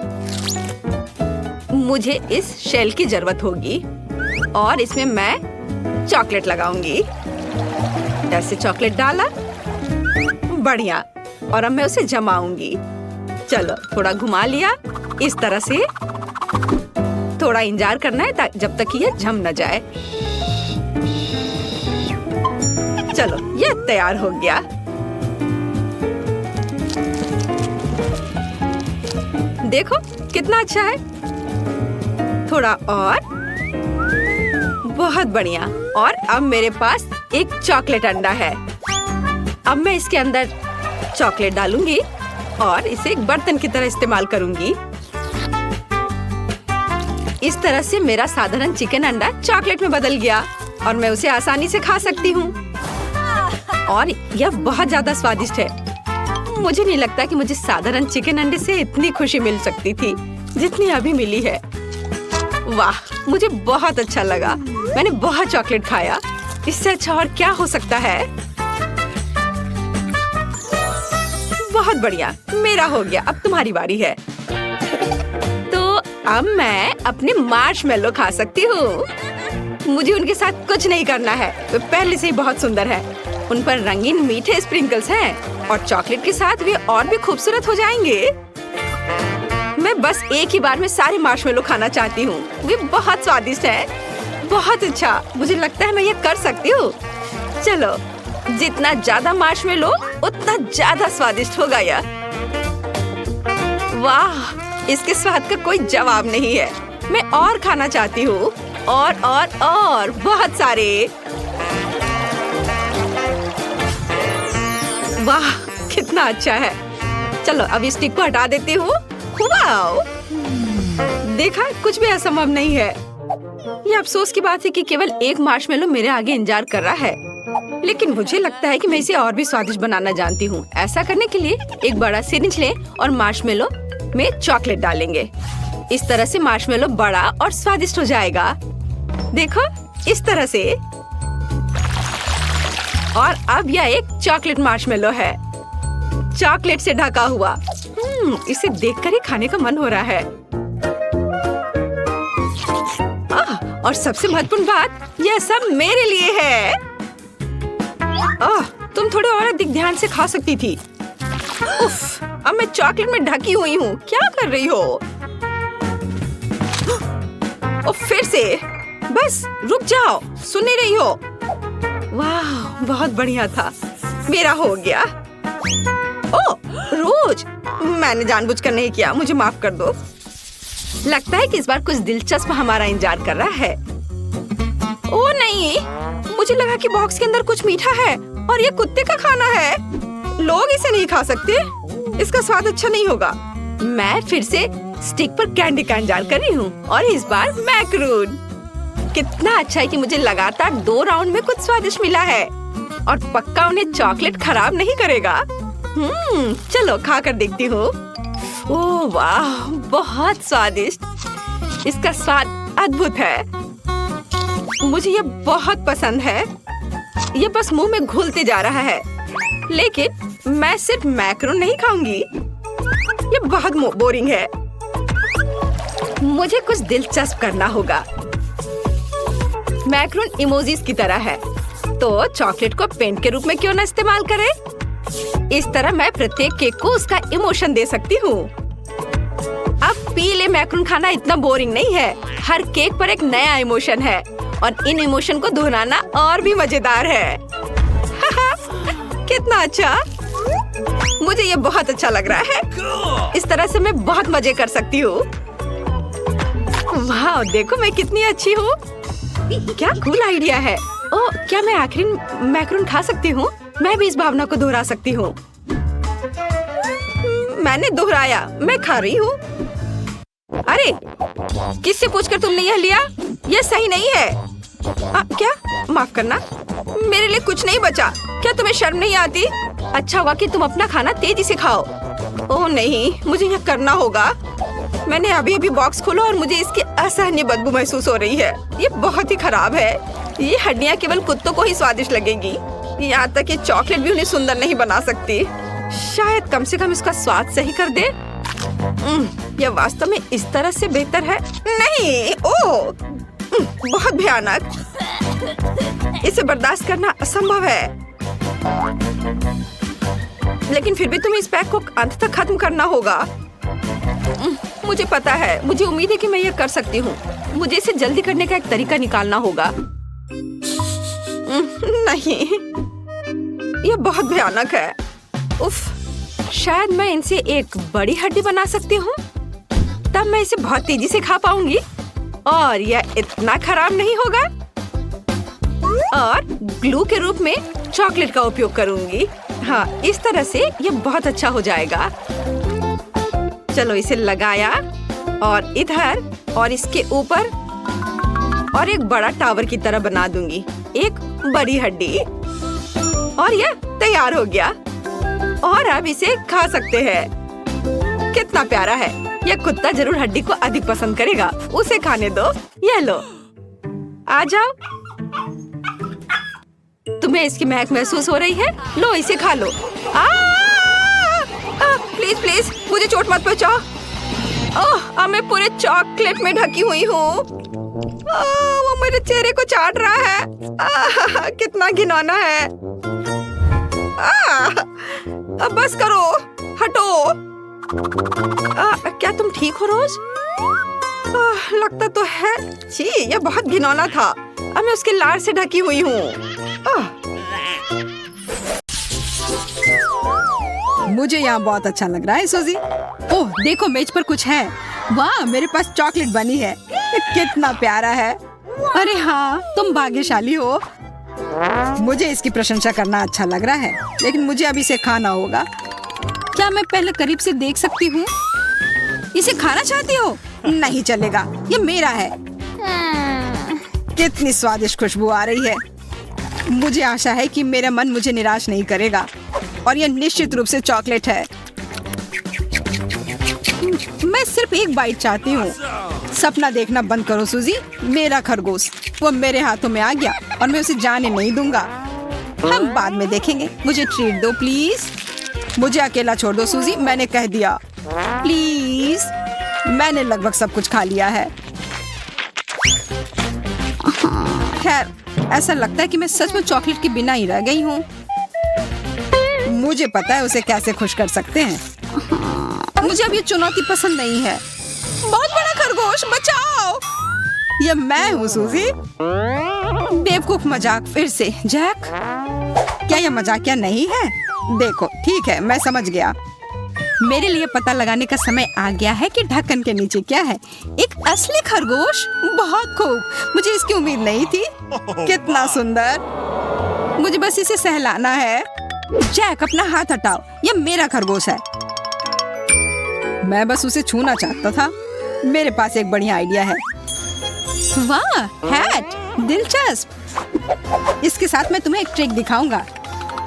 मुझे इस शेल की जरूरत होगी और इसमें मैं चॉकलेट लगाऊंगी। ऐसे चॉकलेट डाला, बढ़िया। और अब मैं उसे जमाऊंगी। चलो थोड़ा घुमा लिया इस तरह से। थोड़ा इंतजार करना है जब तक ये जम न जाए। चलो ये तैयार हो गया। देखो कितना अच्छा है। थोड़ा और, बहुत बढ़िया। और अब मेरे पास एक चॉकलेट अंडा है। अब मैं इसके अंदर चॉकलेट डालूंगी और इसे एक बर्तन की तरह इस्तेमाल करूंगी। इस तरह से मेरा साधारण चिकन अंडा चॉकलेट में बदल गया और मैं उसे आसानी से खा सकती हूँ। और यह बहुत ज्यादा स्वादिष्ट है। मुझे नहीं लगता कि मुझे साधारण चिकन अंडे से इतनी खुशी मिल सकती थी जितनी अभी मिली है। वाह, मुझे बहुत अच्छा लगा। मैंने बहुत चॉकलेट खाया। इससे अच्छा और क्या हो सकता है? बहुत बढ़िया, मेरा हो गया। अब तुम्हारी बारी है। तो अब मैं अपने मार्शमेलो खा सकती हूँ। मुझे उनके साथ कुछ नहीं करना है। वे पहले से ही बहुत सुंदर हैं। उन पर रंगीन मीठे स्प्रिंकल्स हैं और चॉकलेट के साथ वे और भी खूबसूरत हो जाएंगे। मैं बस एक ही बार में सारे मार्शमेलो खाना चाहती हूँ। वे बहुत स्वादिष्ट हैं। बहुत अच्छा, मुझे लगता है मैं ये कर सकती हूँ। चलो, जितना ज्यादा मार्शमेलो उतना ज्यादा स्वादिष्ट होगा यह। वाह, इसके स्वाद का कोई जवाब नहीं है। मैं और खाना चाहती हूँ। और बहुत सारे। वाह, कितना अच्छा है। चलो अब इस स्टिक को हटा देती हूँ। वाओ, देखा, कुछ भी असंभव नहीं है। ये अफसोस की बात है कि केवल एक मार्शमेलो मेरे आगे इंतजार कर रहा है। लेकिन मुझे लगता है कि मैं इसे और भी स्वादिष्ट बनाना जानती हूँ। ऐसा करने के लिए एक बड़ा सिरिंज लें और मार्शमेलो में चॉकलेट डालेंगे। इस तरह से मार्शमेलो बड़ा और स्वादिष्ट हो जाएगा। देखो, इस तरह से। और अब यह एक चॉकलेट मार्शमेलो है, चॉकलेट से ढका हुआ। इसे देखकर ही खाने का मन हो रहा है। और सबसे महत्वपूर्ण बात, यह सब मेरे लिए है। तुम थोड़े और अधिक ध्यान से खा सकती थी। उफ, अब मैं चॉकलेट में ढकी हुई हूँ। क्या कर रही हो? फिर से। बस रुक जाओ, सुन नहीं रही हो? वाह, बहुत बढ़िया था। मेरा हो गया। ओह, रोज, मैंने जानबूझकर नहीं किया। मुझे माफ कर दो। लगता है कि इस बार कुछ दिलचस्प हमारा इंतजार कर रहा है। ओ नहीं, मुझे लगा कि बॉक्स के अंदर कुछ मीठा है और ये कुत्ते का खाना है। लोग इसे नहीं खा सकते, इसका स्वाद अच्छा नहीं होगा। मैं फिर से स्टिक पर कैंडी कैन डाल कर रही हूँ और इस बार मैक्रून। कितना अच्छा है कि मुझे लगातार 2 राउंड में कुछ स्वादिष्ट मिला है और पक्का उन्हें चॉकलेट खराब नहीं करेगा। चलो खा कर देखती हूँ। ओह वाह, बहुत स्वादिष्ट। इसका स्वाद अद्भुत है। मुझे ये बहुत पसंद है। ये बस मुंह में घुलते जा रहा है। लेकिन मैं सिर्फ मैक्रोन नहीं खाऊंगी, ये बहुत बोरिंग है। मुझे कुछ दिलचस्प करना होगा। मैक्रोन इमोजीज की तरह है, तो चॉकलेट को पेंट के रूप में क्यों न इस्तेमाल करें? इस तरह मैं प्रत्येक केक को उसका इमोशन दे सकती हूँ। अब पीले मैक्रोन खाना इतना बोरिंग नहीं है। हर केक पर एक नया इमोशन है और इन इमोशन को दोहराना और भी मजेदार है। कितना अच्छा, मुझे ये बहुत अच्छा लग रहा है। इस तरह से मैं बहुत मजे कर सकती हूँ। वाह, देखो मैं कितनी अच्छी हूँ। क्या कूल आइडिया है। ओह, क्या मैं आखिरी मैक्रोन खा सकती हूँ? मैं भी इस भावना को दोहरा सकती हूँ। मैंने दोहराया, मैं खा रही हूँ। अरे, किससे पूछकर तुमने यह लिया? यह सही नहीं है। क्या? माफ करना, मेरे लिए कुछ नहीं बचा। क्या तुम्हें शर्म नहीं आती? अच्छा हुआ कि तुम अपना खाना तेजी से खाओ। ओह नहीं, मुझे यह करना होगा। मैंने अभी अभी बॉक्स खोला और मुझे इसकी असहनीय बदबू महसूस हो रही है। ये बहुत ही खराब है। ये हड्डियाँ केवल कुत्तों को ही स्वादिष्ट लगेगी। यहाँ तक कि चॉकलेट भी उन्हें सुंदर नहीं बना सकती। शायद कम से कम इसका स्वाद सही कर दे। यह वास्तव में इस तरह से बेहतर है। नहीं, ओह, बहुत भयानक। इसे बर्दाश्त करना असंभव है। लेकिन फिर भी तुम्हें इस पैक को अंत तक खत्म करना होगा। मुझे पता है, मुझे उम्मीद है कि मैं यह कर सकती हूँ। मुझे इसे जल्दी करने का एक तरीका निकालना होगा। नहीं, यह बहुत भयानक है। उफ, शायद मैं इनसे एक बड़ी हड्डी बना सकती हूँ। तब मैं इसे बहुत तेजी से खा पाऊंगी और यह इतना खराब नहीं होगा। और ग्लू के रूप में चॉकलेट का उपयोग करूंगी। हाँ, इस तरह से यह बहुत अच्छा हो जाएगा। चलो इसे लगाया और इधर और इसके ऊपर और एक बड़ा टावर की तरह बना दूंगी। एक बड़ी हड्डी और यह तैयार हो गया। और अब इसे खा सकते हैं। कितना प्यारा है। यह कुत्ता जरूर हड्डी को अधिक पसंद करेगा। उसे खाने दो। यह लो, आ जाओ। तुम्हें इसकी महक महसूस हो रही है? लो, इसे खा लो। प्लीज प्लीज, मुझे चोट मत पहुंचाओ। ओह, अब मैं पूरे चॉकलेट में ढकी हुई हूँ। वो मेरे चेहरे को चाट रहा है। कितना घिनौना है। अब बस करो, हटो। क्या तुम ठीक हो रोज? लगता तो है। छी, यह बहुत घिनौना था। अब मैं उसके लार से ढकी हुई हूँ। मुझे यहाँ बहुत अच्छा लग रहा है सूजी। ओह देखो, मेज पर कुछ है। वाह, मेरे पास चॉकलेट बनी है। कितना प्यारा है। अरे हाँ, तुम भाग्यशाली हो। मुझे इसकी प्रशंसा करना अच्छा लग रहा है, लेकिन मुझे अब इसे खाना होगा। क्या मैं पहले करीब से देख सकती हूँ? इसे खाना चाहती हो? नहीं चलेगा, ये मेरा है। कितनी स्वादिष्ट खुशबू आ रही है। मुझे आशा है कि मेरा मन मुझे निराश नहीं करेगा और यह निश्चित रूप से चॉकलेट है। मैं सिर्फ एक बाइट चाहती हूँ। सपना देखना बंद करो सूजी। मेरा खरगोश, वो मेरे हाथों में आ गया और मैं उसे जाने नहीं दूंगा। हम बाद में देखेंगे। मुझे ट्रीट दो प्लीज। मुझे अकेला छोड़ दो सूजी, मैंने कह दिया। प्लीज। मैंने लगभग सब कुछ खा लिया है। खैर, ऐसा लगता है कि मैं सच में चॉकलेट के बिना ही रह गई हूँ। मुझे पता है उसे कैसे खुश कर सकते हैं। मुझे अब ये चुनौती पसंद नहीं है। बहुत बड़ा खरगोश, बचाओ। ये मैं हूँ सूजी। बेवकूफ मजाक फिर से। जैक, क्या यह मजाकिया नहीं है? देखो, ठीक है, मैं समझ गया। मेरे लिए पता लगाने का समय आ गया है कि ढक्कन के नीचे क्या है। एक असली खरगोश, बहुत खूब, मुझे इसकी उम्मीद नहीं थी। कितना सुंदर, मुझे बस इसे सहलाना है। जैक अपना हाथ हटाओ, यह मेरा खरगोश है। मैं बस उसे छूना चाहता था। मेरे पास एक बढ़िया आइडिया है। वाह, हैट, दिलचस्प। इसके साथ मैं तुम्हें एक ट्रिक दिखाऊंगा।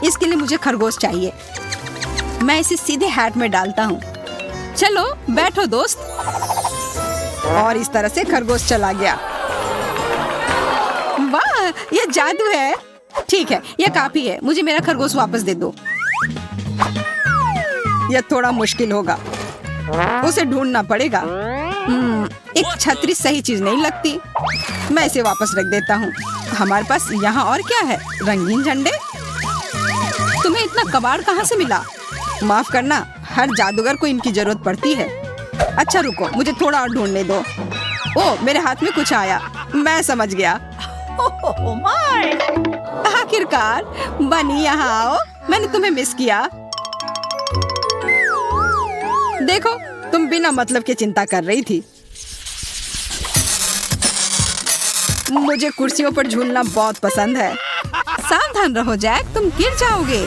इसके लिए मुझे खरगोश चाहिए। मैं इसे सीधे हैट में डालता हूँ। चलो बैठो दोस्त। और इस तरह से खरगोश चला गया। वाह, यह जादू है। ठीक है, यह काफी है। मुझे मेरा खरगोश वापस दे दो। यह थोड़ा मुश्किल होगा, उसे ढूंढना पड़ेगा। एक छतरी सही चीज नहीं लगती। मैं इसे वापस रख देता हूँ। हमारे पास यहाँ और क्या है? रंगीन झंडे। तुम्हें इतना कबाड़ कहाँ से मिला? माफ करना, हर जादूगर को इनकी जरूरत पड़ती है। अच्छा रुको, मुझे थोड़ा और ढूंढने दो। ओह, मेरे हाथ में कुछ आया। मैं समझ गया। आखिरकार बनी, यहाँ आओ। मैंने तुम्हें मिस किया। देखो, तुम बिना मतलब के चिंता कर रही थी। मुझे कुर्सियों पर झूलना बहुत पसंद है। सावधान रहो जैक, तुम गिर जाओगे।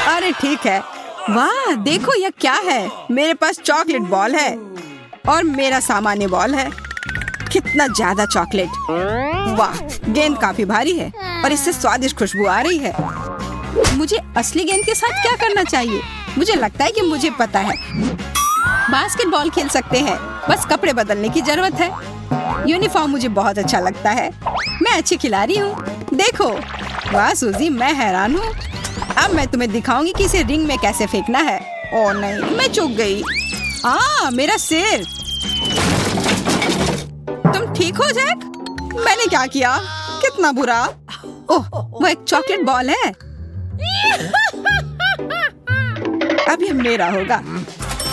अरे ठीक है। वाह, देखो यह क्या है। मेरे पास चॉकलेट बॉल है और मेरा सामान्य बॉल है। कितना ज्यादा चॉकलेट। वाह, गेंद काफी भारी है और इससे स्वादिष्ट खुशबू आ रही है। मुझे असली गेंद के साथ क्या करना चाहिए? मुझे लगता है कि मुझे पता है। बास्केटबॉल खेल सकते हैं, बस कपड़े बदलने की जरूरत है। यूनिफॉर्म मुझे बहुत अच्छा लगता है। मैं अच्छी खिलाड़ी हूँ। देखो। वाह सूजी, मैं हैरान हूँ। अब मैं तुम्हें दिखाऊंगी कि इसे रिंग में कैसे फेंकना है। ओह नहीं, मैं चूक गई। मेरा सिर। तुम ठीक हो जैक? मैंने क्या किया? कितना बुरा। ओह, वो एक चॉकलेट बॉल है। अब ये मेरा होगा।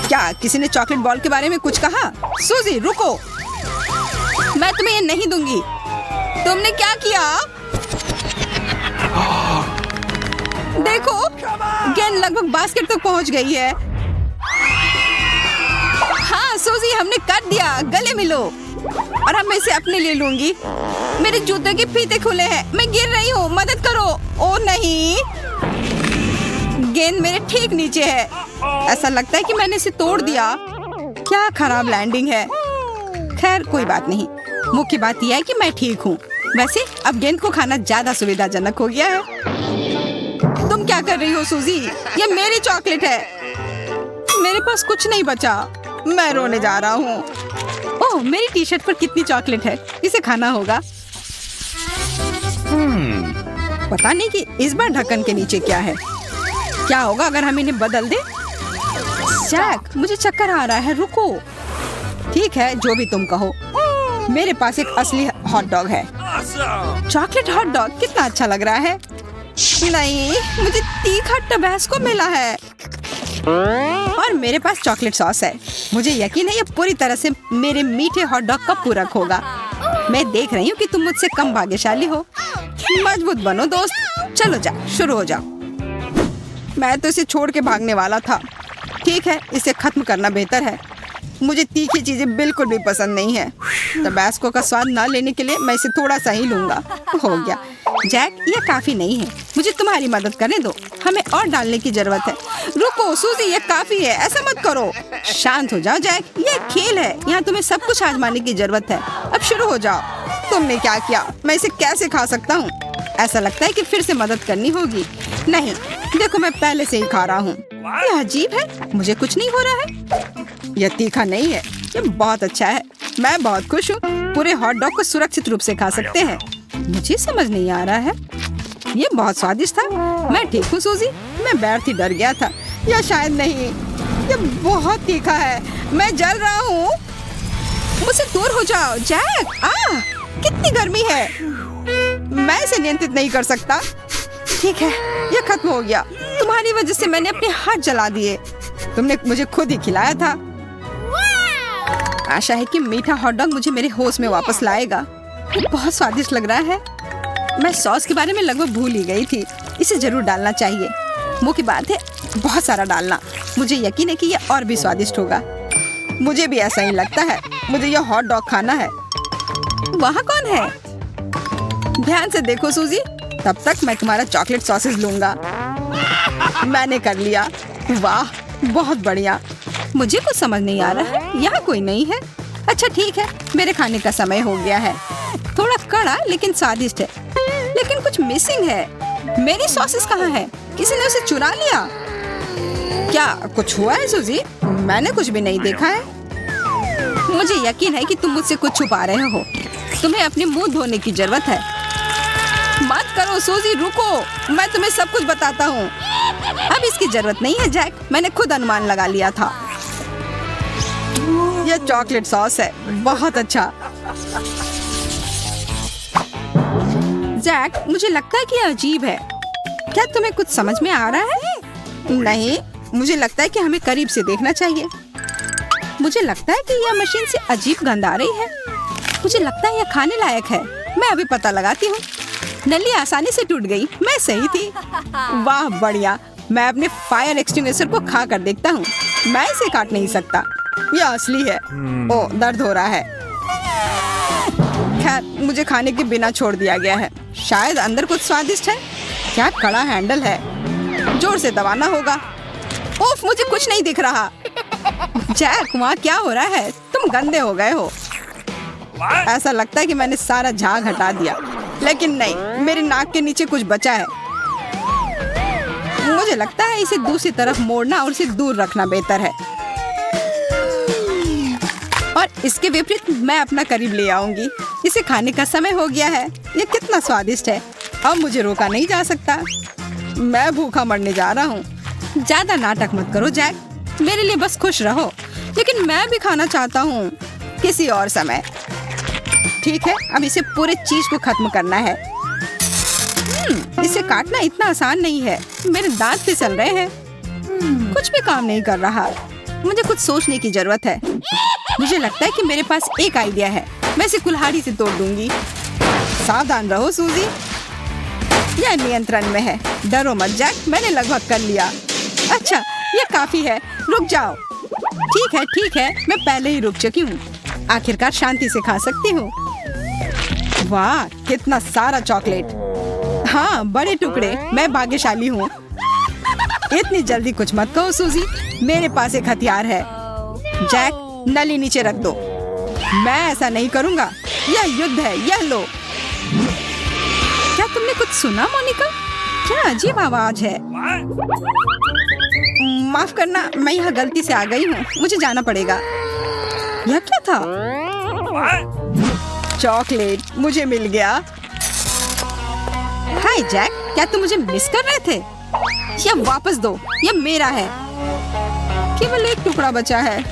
क्या किसी ने चॉकलेट बॉल के बारे में कुछ कहा? सूजी रुको, मैं तुम्हें ये नहीं दूंगी। तुमने क्या किया? देखो, गेंद लगभग बास्केट तक पहुंच गई है। हाँ सूजी, हमने कर दिया। गले मिलो। और अब मैं इसे अपने लिए लूंगी। मेरे जूते के फीते खुले हैं। मैं गिर रही हूँ, मदद करो। ओ नहीं, गेंद मेरे ठीक नीचे है। ऐसा लगता है कि मैंने इसे तोड़ दिया। क्या खराब लैंडिंग है। खैर कोई बात नहीं। मुख्य बात यह है कि मैं ठीक हूँ। वैसे अब गेंद को खाना ज्यादा सुविधाजनक हो गया है। तुम क्या कर रही हो सूजी? ये मेरी चॉकलेट है। मेरे पास कुछ नहीं बचा। मैं रोने जा रहा हूँ। ओह, मेरी टी शर्ट पर कितनी चॉकलेट है। इसे खाना होगा। पता नहीं कि इस बार ढक्कन के नीचे क्या है। क्या होगा अगर हम इन्हें बदल दें? जैक, मुझे चक्कर आ रहा है। रुको। ठीक है, जो भी तुम कहो। मेरे पास एक असली हॉट डॉग है। चॉकलेट हॉट डॉग कितना अच्छा लग रहा है। नहीं, मुझे तीखा टबैस्को मिला है और मेरे पास चॉकलेट सॉस है। मुझे यकीन है ये पूरी तरह से मेरे मीठे हॉट डॉग का पूरक होगा। मैं देख रही हूँ कि तुम मुझसे कम भाग्यशाली हो। मजबूत बनो दोस्त। चलो जा, शुरू हो जाओ। मैं तो इसे छोड़ के भागने वाला था। ठीक है, इसे खत्म करना बेहतर है। मुझे तीखी चीजें बिल्कुल भी पसंद नहीं है। टबैस्को का स्वाद ना लेने के लिए मैं इसे थोड़ा सा ही लूंगा। हो गया। जैक, ये काफी नहीं है। मुझे तुम्हारी मदद करने दो। हमें और डालने की जरूरत है। रुको सूजी, ये काफी है। ऐसा मत करो। शांत हो जाओ जैक, ये एक खेल है। यहाँ तुम्हें सब कुछ आजमाने की जरूरत है। अब शुरू हो जाओ। तुमने क्या किया? मैं इसे कैसे खा सकता हूँ? ऐसा लगता है कि फिर से मदद करनी होगी। नहीं, देखो मैं पहले से ही खा रहा हूँ। ये अजीब है, मुझे कुछ नहीं हो रहा है। यह तीखा नहीं है। ये बहुत अच्छा है। मैं बहुत खुश हूँ। पूरे हॉट डॉग को सुरक्षित रूप से खा सकते हैं। मुझे समझ नहीं आ रहा है। ये बहुत स्वादिष्ट था। मैं ठीक हूँ सूजी। मैं बैठ ही डर गया था, या शायद नहीं। ये बहुत तीखा है। मैं जल रहा हूँ। मुझसे दूर हो जाओ जैक। कितनी गर्मी है। मैं इसे नियंत्रित नहीं कर सकता। ठीक है, ये खत्म हो गया। तुम्हारी वजह से मैंने अपने हाथ जला दिए। तुमने मुझे खुद ही खिलाया था। आशा है कि मीठा हॉट डॉग मुझे मेरे होश में वापस लाएगा। ये बहुत स्वादिष्ट लग रहा है। मैं सॉस के बारे में लगभग भूल ही गई थी। इसे जरूर डालना चाहिए। मुख्य बात है बहुत सारा डालना। मुझे यकीन है कि ये और भी स्वादिष्ट होगा। मुझे भी ऐसा ही लगता है। मुझे यह हॉट डॉग खाना है। वहाँ कौन है? ध्यान से देखो सूजी। तब तक मैं तुम्हारा चॉकलेट सॉसेस लूंगा। मैंने कर लिया। वाह, बहुत बढ़िया। मुझे कुछ समझ नहीं आ रहा है। यहाँ कोई नहीं है। अच्छा ठीक है, मेरे खाने का समय हो गया है। थोड़ा कड़ा लेकिन स्वादिष्ट है। लेकिन कुछ मिसिंग है। मेरी सॉसेस कहाँ है? किसी ने उसे चुरा लिया क्या? कुछ हुआ है सूजी? मैंने कुछ भी नहीं देखा है। मुझे यकीन है कि तुम मुझसे कुछ छुपा रहे हो। तुम्हें अपने मुंह धोने की जरूरत है। मत करो सूजी, रुको। मैं तुम्हें सब कुछ बताता हूँ। अब इसकी जरूरत नहीं है जैक। मैंने खुद अनुमान लगा लिया था। यह चॉकलेट सॉस है। बहुत अच्छा। जैक, मुझे लगता है कि यह अजीब है। क्या तुम्हें कुछ समझ में आ रहा है? नहीं, मुझे लगता है कि हमें करीब से देखना चाहिए। मुझे लगता है कि यह मशीन से अजीब गंध आ रही है। मुझे लगता है यह खाने लायक है। मैं अभी पता लगाती हूँ। नली आसानी से टूट गई। मैं सही थी। वाह बढ़िया। मैं अपने फायर एक्सटिंग्विशर को खा कर देखता हूँ। मैं इसे काट नहीं सकता। यह असली है। ओह, दर्द हो रहा है। खैर, मुझे खाने के बिना छोड़ दिया गया है। शायद अंदर कुछ स्वादिष्ट है। क्या कड़ा हैंडल है। जोर से दबाना होगा। ओफ, मुझे कुछ नहीं दिख रहा। जैक, वहाँ क्या हो रहा है? तुम गंदे हो गए हो। ऐसा लगता है कि मैंने सारा झाग हटा दिया, लेकिन नहीं, मेरे नाक के नीचे कुछ बचा है। मुझे लगता है इसे दूसरी तरफ मोड़ना और इसे दूर रखना बेहतर है। और इसके विपरीत मैं अपना करीब ले आऊंगी। इसे खाने का समय हो गया है। ये कितना स्वादिष्ट है। अब मुझे रोका नहीं जा सकता। मैं भूखा मरने जा रहा हूँ। ज्यादा नाटक मत करो जैक। मेरे लिए बस खुश रहो। लेकिन मैं भी खाना चाहता हूँ, किसी और समय। ठीक है, अब इसे पूरे चीज को खत्म करना है। इसे काटना इतना आसान नहीं है। मेरे दांत फिसल रहे हैं। कुछ भी काम नहीं कर रहा। मुझे कुछ सोचने की जरूरत है। मुझे लगता है कि मेरे पास एक आइडिया है। मैं इसे कुल्हाड़ी से तोड़ दूंगी। सावधान रहो सूजी, यह नियंत्रण में है। डरो मत जैक, मैंने लगभग कर लिया। अच्छा, यह काफी है। रुक जाओ। ठीक है, मैं पहले ही रुक चुकी हूँ। आखिरकार शांति से खा सकती हूँ। वाह, कितना सारा चॉकलेट। हाँ, बड़े टुकड़े। मैं भाग्यशाली हूँ। इतनी जल्दी कुछ मत कहो सूजी। मेरे पास एक हथियार है। जैक, नली नीचे रख दो। मैं ऐसा नहीं करूँगा। यह युद्ध है। यह लो। क्या तुमने कुछ सुना मोनिका? क्या अजीब आवाज है। माफ करना, मैं यहाँ गलती से आ गई हूँ। मुझे जाना पड़ेगा। यह क्या था? चॉकलेट मुझे मिल गया। हाय जैक, क्या तुम मुझे मिस कर रहे थे? यह वापस दो। यह मेरा है। केवल एक टुकड़ा बचा है।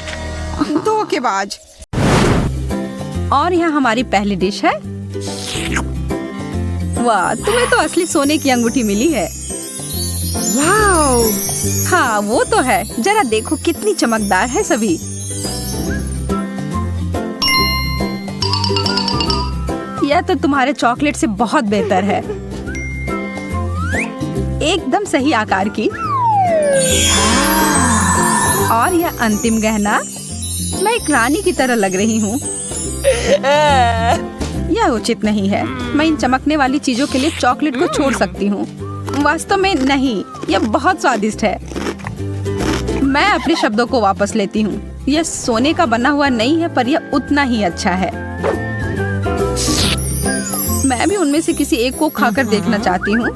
धोखेबाज। और यह हमारी पहली डिश है। वाह, तुम्हें तो असली सोने की अंगूठी मिली है। वाओ! हाँ, वो तो है। जरा देखो कितनी चमकदार है सभी। यह तो तुम्हारे चॉकलेट से बहुत बेहतर है। एकदम सही आकार की। और यह अंतिम गहना। मैं एक रानी की तरह लग रही हूँ। यह उचित नहीं है। मैं इन चमकने वाली चीजों के लिए चॉकलेट को छोड़ सकती हूँ। वास्तव में नहीं, यह बहुत स्वादिष्ट है। मैं अपने शब्दों को वापस लेती हूँ। यह सोने का बना हुआ नहीं है, पर यह उतना ही अच्छा है। मैं भी उनमें से किसी एक को खाकर देखना चाहती हूँ।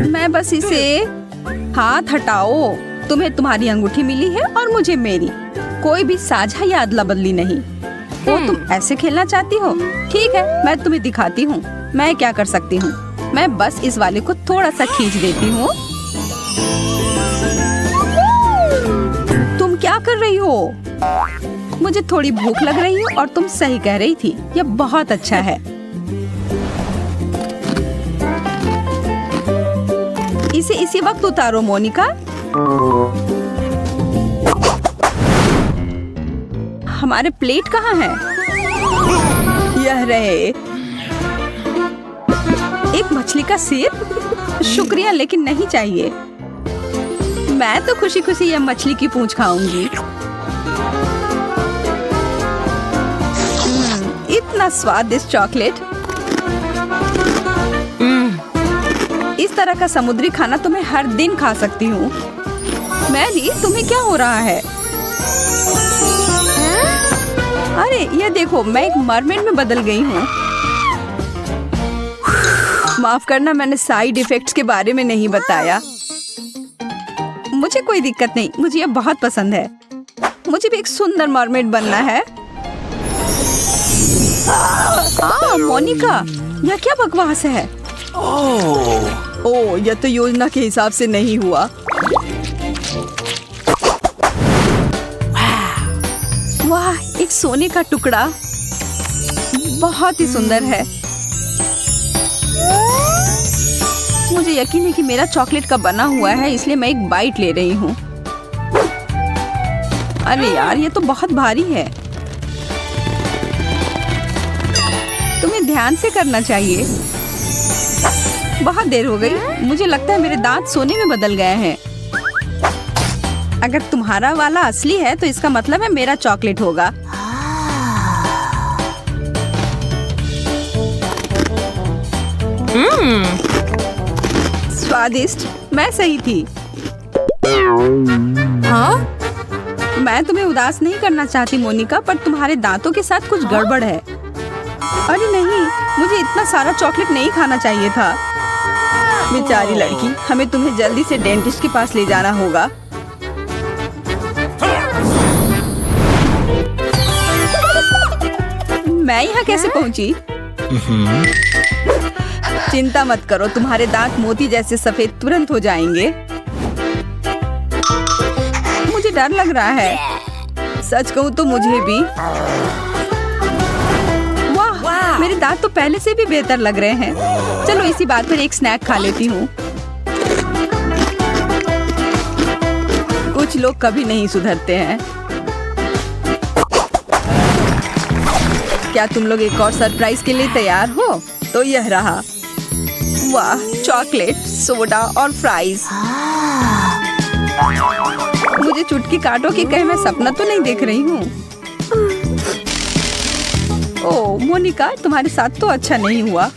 मैं बस इसे हाथ हटाओ। तुम्हें तुम्हारी अंगूठी मिली है और मुझे मेरी। कोई भी साझा या अदला बदली नहीं। ओ, तुम ऐसे खेलना चाहती हो? ठीक है, मैं तुम्हें दिखाती हूँ मैं क्या कर सकती हूँ। मैं बस इस वाले को थोड़ा सा खींच देती हूँ। तुम क्या कर रही हो? मुझे थोड़ी भूख लग रही है और तुम सही कह रही थी। यह बहुत अच्छा है। इसे इसी वक्त उतारो मोनिका। हमारे प्लेट कहाँ है? यह रहे। एक मछली का सिर? शुक्रिया, लेकिन नहीं चाहिए। मैं तो खुशी खुशी यह मछली की पूंछ खाऊंगी। इतना स्वादिष्ट चॉकलेट। इस तरह का समुद्री खाना तो मैं हर दिन खा सकती हूँ। मैरी, तुम्हें क्या हो रहा है? अरे ये देखो, मैं एक मरमेड में बदल गई हूँ। माफ करना, मैंने साइड इफेक्ट्स के बारे में नहीं बताया। मुझे कोई दिक्कत नहीं, मुझे ये बहुत पसंद है। मुझे भी एक सुंदर मरमेड बनना है। मोनिका, यह क्या बकवास है? ओह, यह तो योजना के हिसाब से नहीं हुआ। वाह, एक सोने का टुकड़ा, बहुत ही सुंदर है। मुझे यकीन है कि मेरा चॉकलेट का बना हुआ है, इसलिए मैं एक बाइट ले रही हूँ। अरे यार, ये तो बहुत भारी है। तुम्हें ध्यान से करना चाहिए। बहुत देर हो गई। मुझे लगता है मेरे दांत सोने में बदल गए हैं। अगर तुम्हारा वाला असली है तो इसका मतलब है मेरा चॉकलेट होगा। स्वादिष्ट, मैं सही थी। हाँ? मैं तुम्हें उदास नहीं करना चाहती मोनिका, पर तुम्हारे दांतों के साथ कुछ गड़बड़ है। अरे नहीं, मुझे इतना सारा चॉकलेट नहीं खाना चाहिए था। बेचारी लड़की, हमें तुम्हें जल्दी से डेंटिस्ट के पास ले जाना होगा। मैं यहाँ कैसे पहुँची? चिंता मत करो, तुम्हारे दांत मोती जैसे सफेद तुरंत हो जाएंगे। मुझे डर लग रहा है। सच कहूँ तो मुझे भी। वाह, मेरे दांत तो पहले से भी बेहतर लग रहे हैं। चलो इसी बात पर एक स्नैक खा लेती हूँ। कुछ लोग कभी नहीं सुधरते हैं। क्या तुम लोग एक और सरप्राइज के लिए तैयार हो? तो यह रहा। वाह, चॉकलेट, सोडा और फ्राइज। मुझे चुटकी काटो कि कहीं मैं सपना तो नहीं देख रही हूँ। ओह मोनिका, तुम्हारे साथ तो अच्छा नहीं हुआ।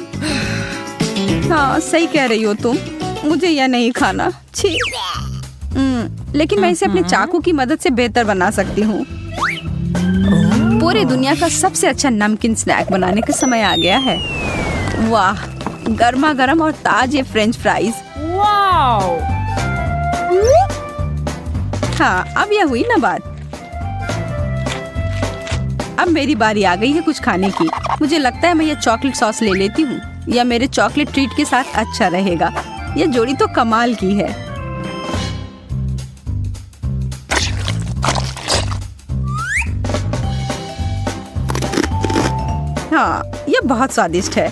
हाँ, सही कह रही हो तुम। मुझे यह नहीं खाना। छी। लेकिन मैं इसे अपने चाकू की मदद से बेहतर बना सकती हूँ। पूरी दुनिया का सबसे अच्छा नमकीन स्नैक बनाने का समय आ गया है। वाह, गर्मा गर्म और ताजे फ्रेंच फ्राइज। हाँ, अब यह हुई ना बात। अब मेरी बारी आ गई है कुछ खाने की। मुझे लगता है मैं ये चॉकलेट सॉस ले लेती हूँ। यह मेरे चॉकलेट ट्रीट के साथ अच्छा रहेगा। यह जोड़ी तो कमाल की है। हाँ, यह बहुत स्वादिष्ट है।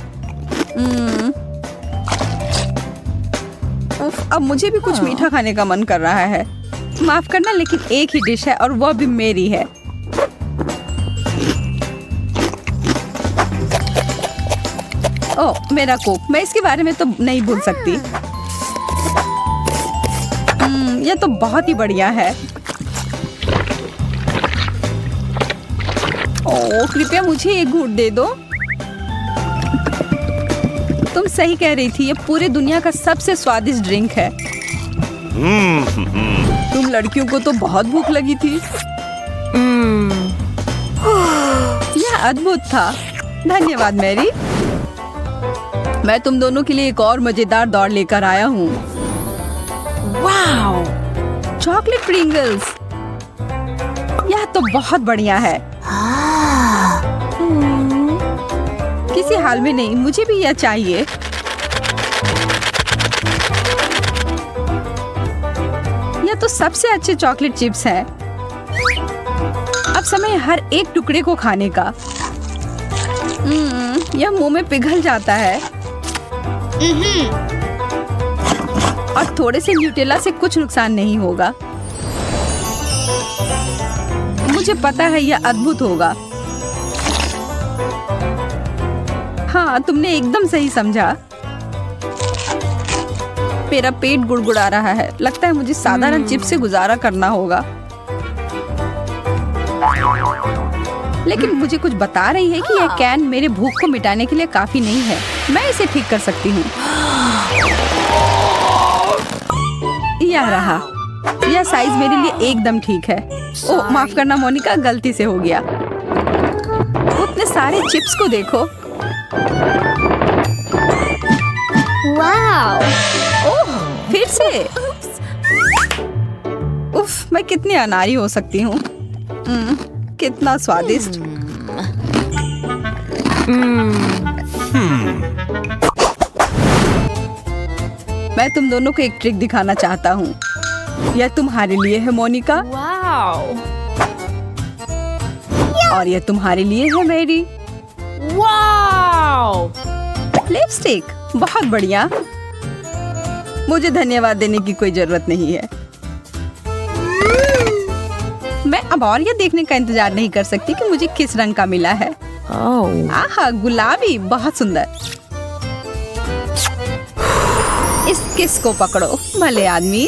उफ, अब मुझे भी कुछ मीठा खाने का मन कर रहा है। माफ करना, लेकिन एक ही डिश है और वो भी मेरी है। ओह, मेरा कोक, मैं इसके बारे में तो नहीं भूल सकती। यह तो बहुत ही बढ़िया है। ओह, कृपया मुझे एक घूंट दे दो। तुम सही कह रही थी, ये पूरी दुनिया का सबसे स्वादिष्ट ड्रिंक है। तुम लड़कियों को तो बहुत भूख लगी थी। यह अद्भुत था। धन्यवाद मैरी। मैं तुम दोनों के लिए एक और मजेदार दौड़ लेकर आया हूँ। वाह, चॉकलेट प्रिंगल्स। यह तो बहुत बढ़िया है। किसी हाल में नहीं, मुझे भी यह चाहिए। यह तो सबसे अच्छे चॉकलेट चिप्स हैं। अब समय हर एक टुकड़े को खाने का। यह मुंह में पिघल जाता है। और थोड़े से न्यूटेला से कुछ नुकसान नहीं होगा। मुझे पता है यह अद्भुत होगा। हाँ, तुमने एकदम सही समझा। मेरा पेट गुड़गुड़ा रहा है। लगता है मुझे साधारण चिप्स से गुजारा करना होगा। लेकिन मुझे कुछ बता रही है कि यह कैन मेरे भूख को मिटाने के लिए काफी नहीं है। मैं इसे ठीक कर सकती हूँ। यह रहा। यह साइज मेरे लिए एकदम ठीक है। ओह माफ करना मोनिका, गलती से हो गया। उतने सारे चिप्स को देखो। वाओ! ओह फिर से। उफ, मैं कितनी अनाड़ी हो सकती हूँ। कितना स्वादिष्ट। मैं तुम दोनों को एक ट्रिक दिखाना चाहता हूँ। यह तुम्हारे लिए है मोनिका, वाओ! और यह तुम्हारे लिए है मेरी। वाओ! लिपस्टिक बहुत बढ़िया। मुझे धन्यवाद देने की कोई जरूरत नहीं है। मैं अब और यह देखने का इंतजार नहीं कर सकती कि मुझे किस रंग का मिला है। आहा, गुलाबी, बहुत सुंदर। इस किस को पकड़ो भले आदमी।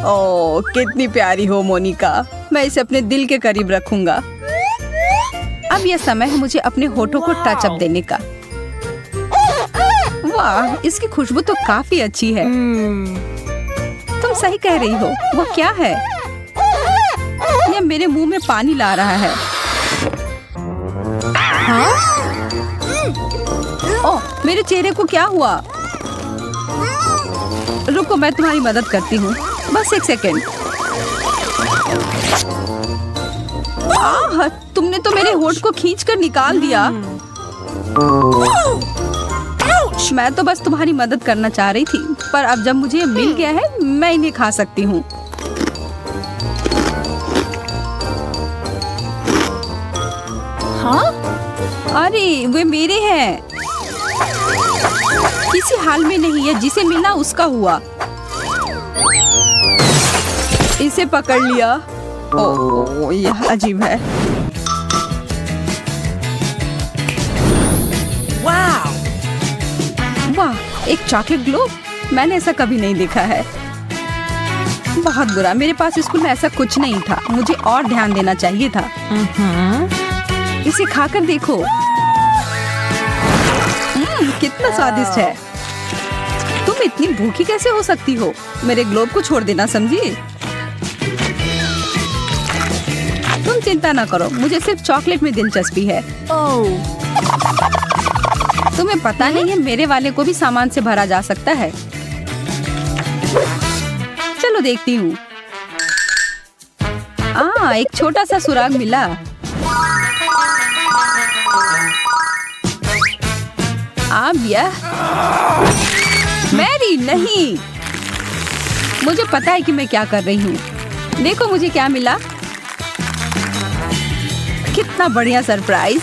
ओह कितनी प्यारी हो मोनिका। मैं इसे अपने दिल के करीब रखूंगा। अब यह समय है मुझे अपने होठों को टचअप देने का। वाह, इसकी खुशबू तो काफी अच्छी है। तुम सही कह रही हो। वो क्या है? यह मेरे मुंह में पानी ला रहा है। हाँ? ओह, मेरे चेहरे को क्या हुआ? रुको, मैं तुम्हारी मदद करती हूँ। बस एक सेकेंड। तुमने तो मेरे होठ को खींचकर निकाल दिया। मैं तो बस तुम्हारी मदद करना चाह रही थी, पर अब जब मुझे ये मिल गया है, मैं इन्हें खा सकती हूँ। हाँ? अरे वे मेरे हैं। किसी हाल में नहीं है, जिसे मिला उसका हुआ। इसे पकड़ लिया। ओह यह अजीब है। वाह, एक चॉकलेट ग्लोब। मैंने ऐसा कभी नहीं देखा है। बहुत बुरा, मेरे पास स्कूल में ऐसा कुछ नहीं था। मुझे और ध्यान देना चाहिए था। इसे खाकर देखो। कितना स्वादिष्ट है। तुम इतनी भूखी कैसे हो सकती हो? मेरे ग्लोब को छोड़ देना, समझी? तुम चिंता ना करो, मुझे सिर्फ चॉकलेट में दिलचस्पी है। तुम्हें पता नहीं है, मेरे वाले को भी सामान से भरा जा सकता है। चलो देखती हूँ। एक छोटा सा सुराग मिला। अब यह मैरी नहीं। मुझे पता है कि मैं क्या कर रही हूँ। देखो मुझे क्या मिला। कितना बढ़िया सरप्राइज।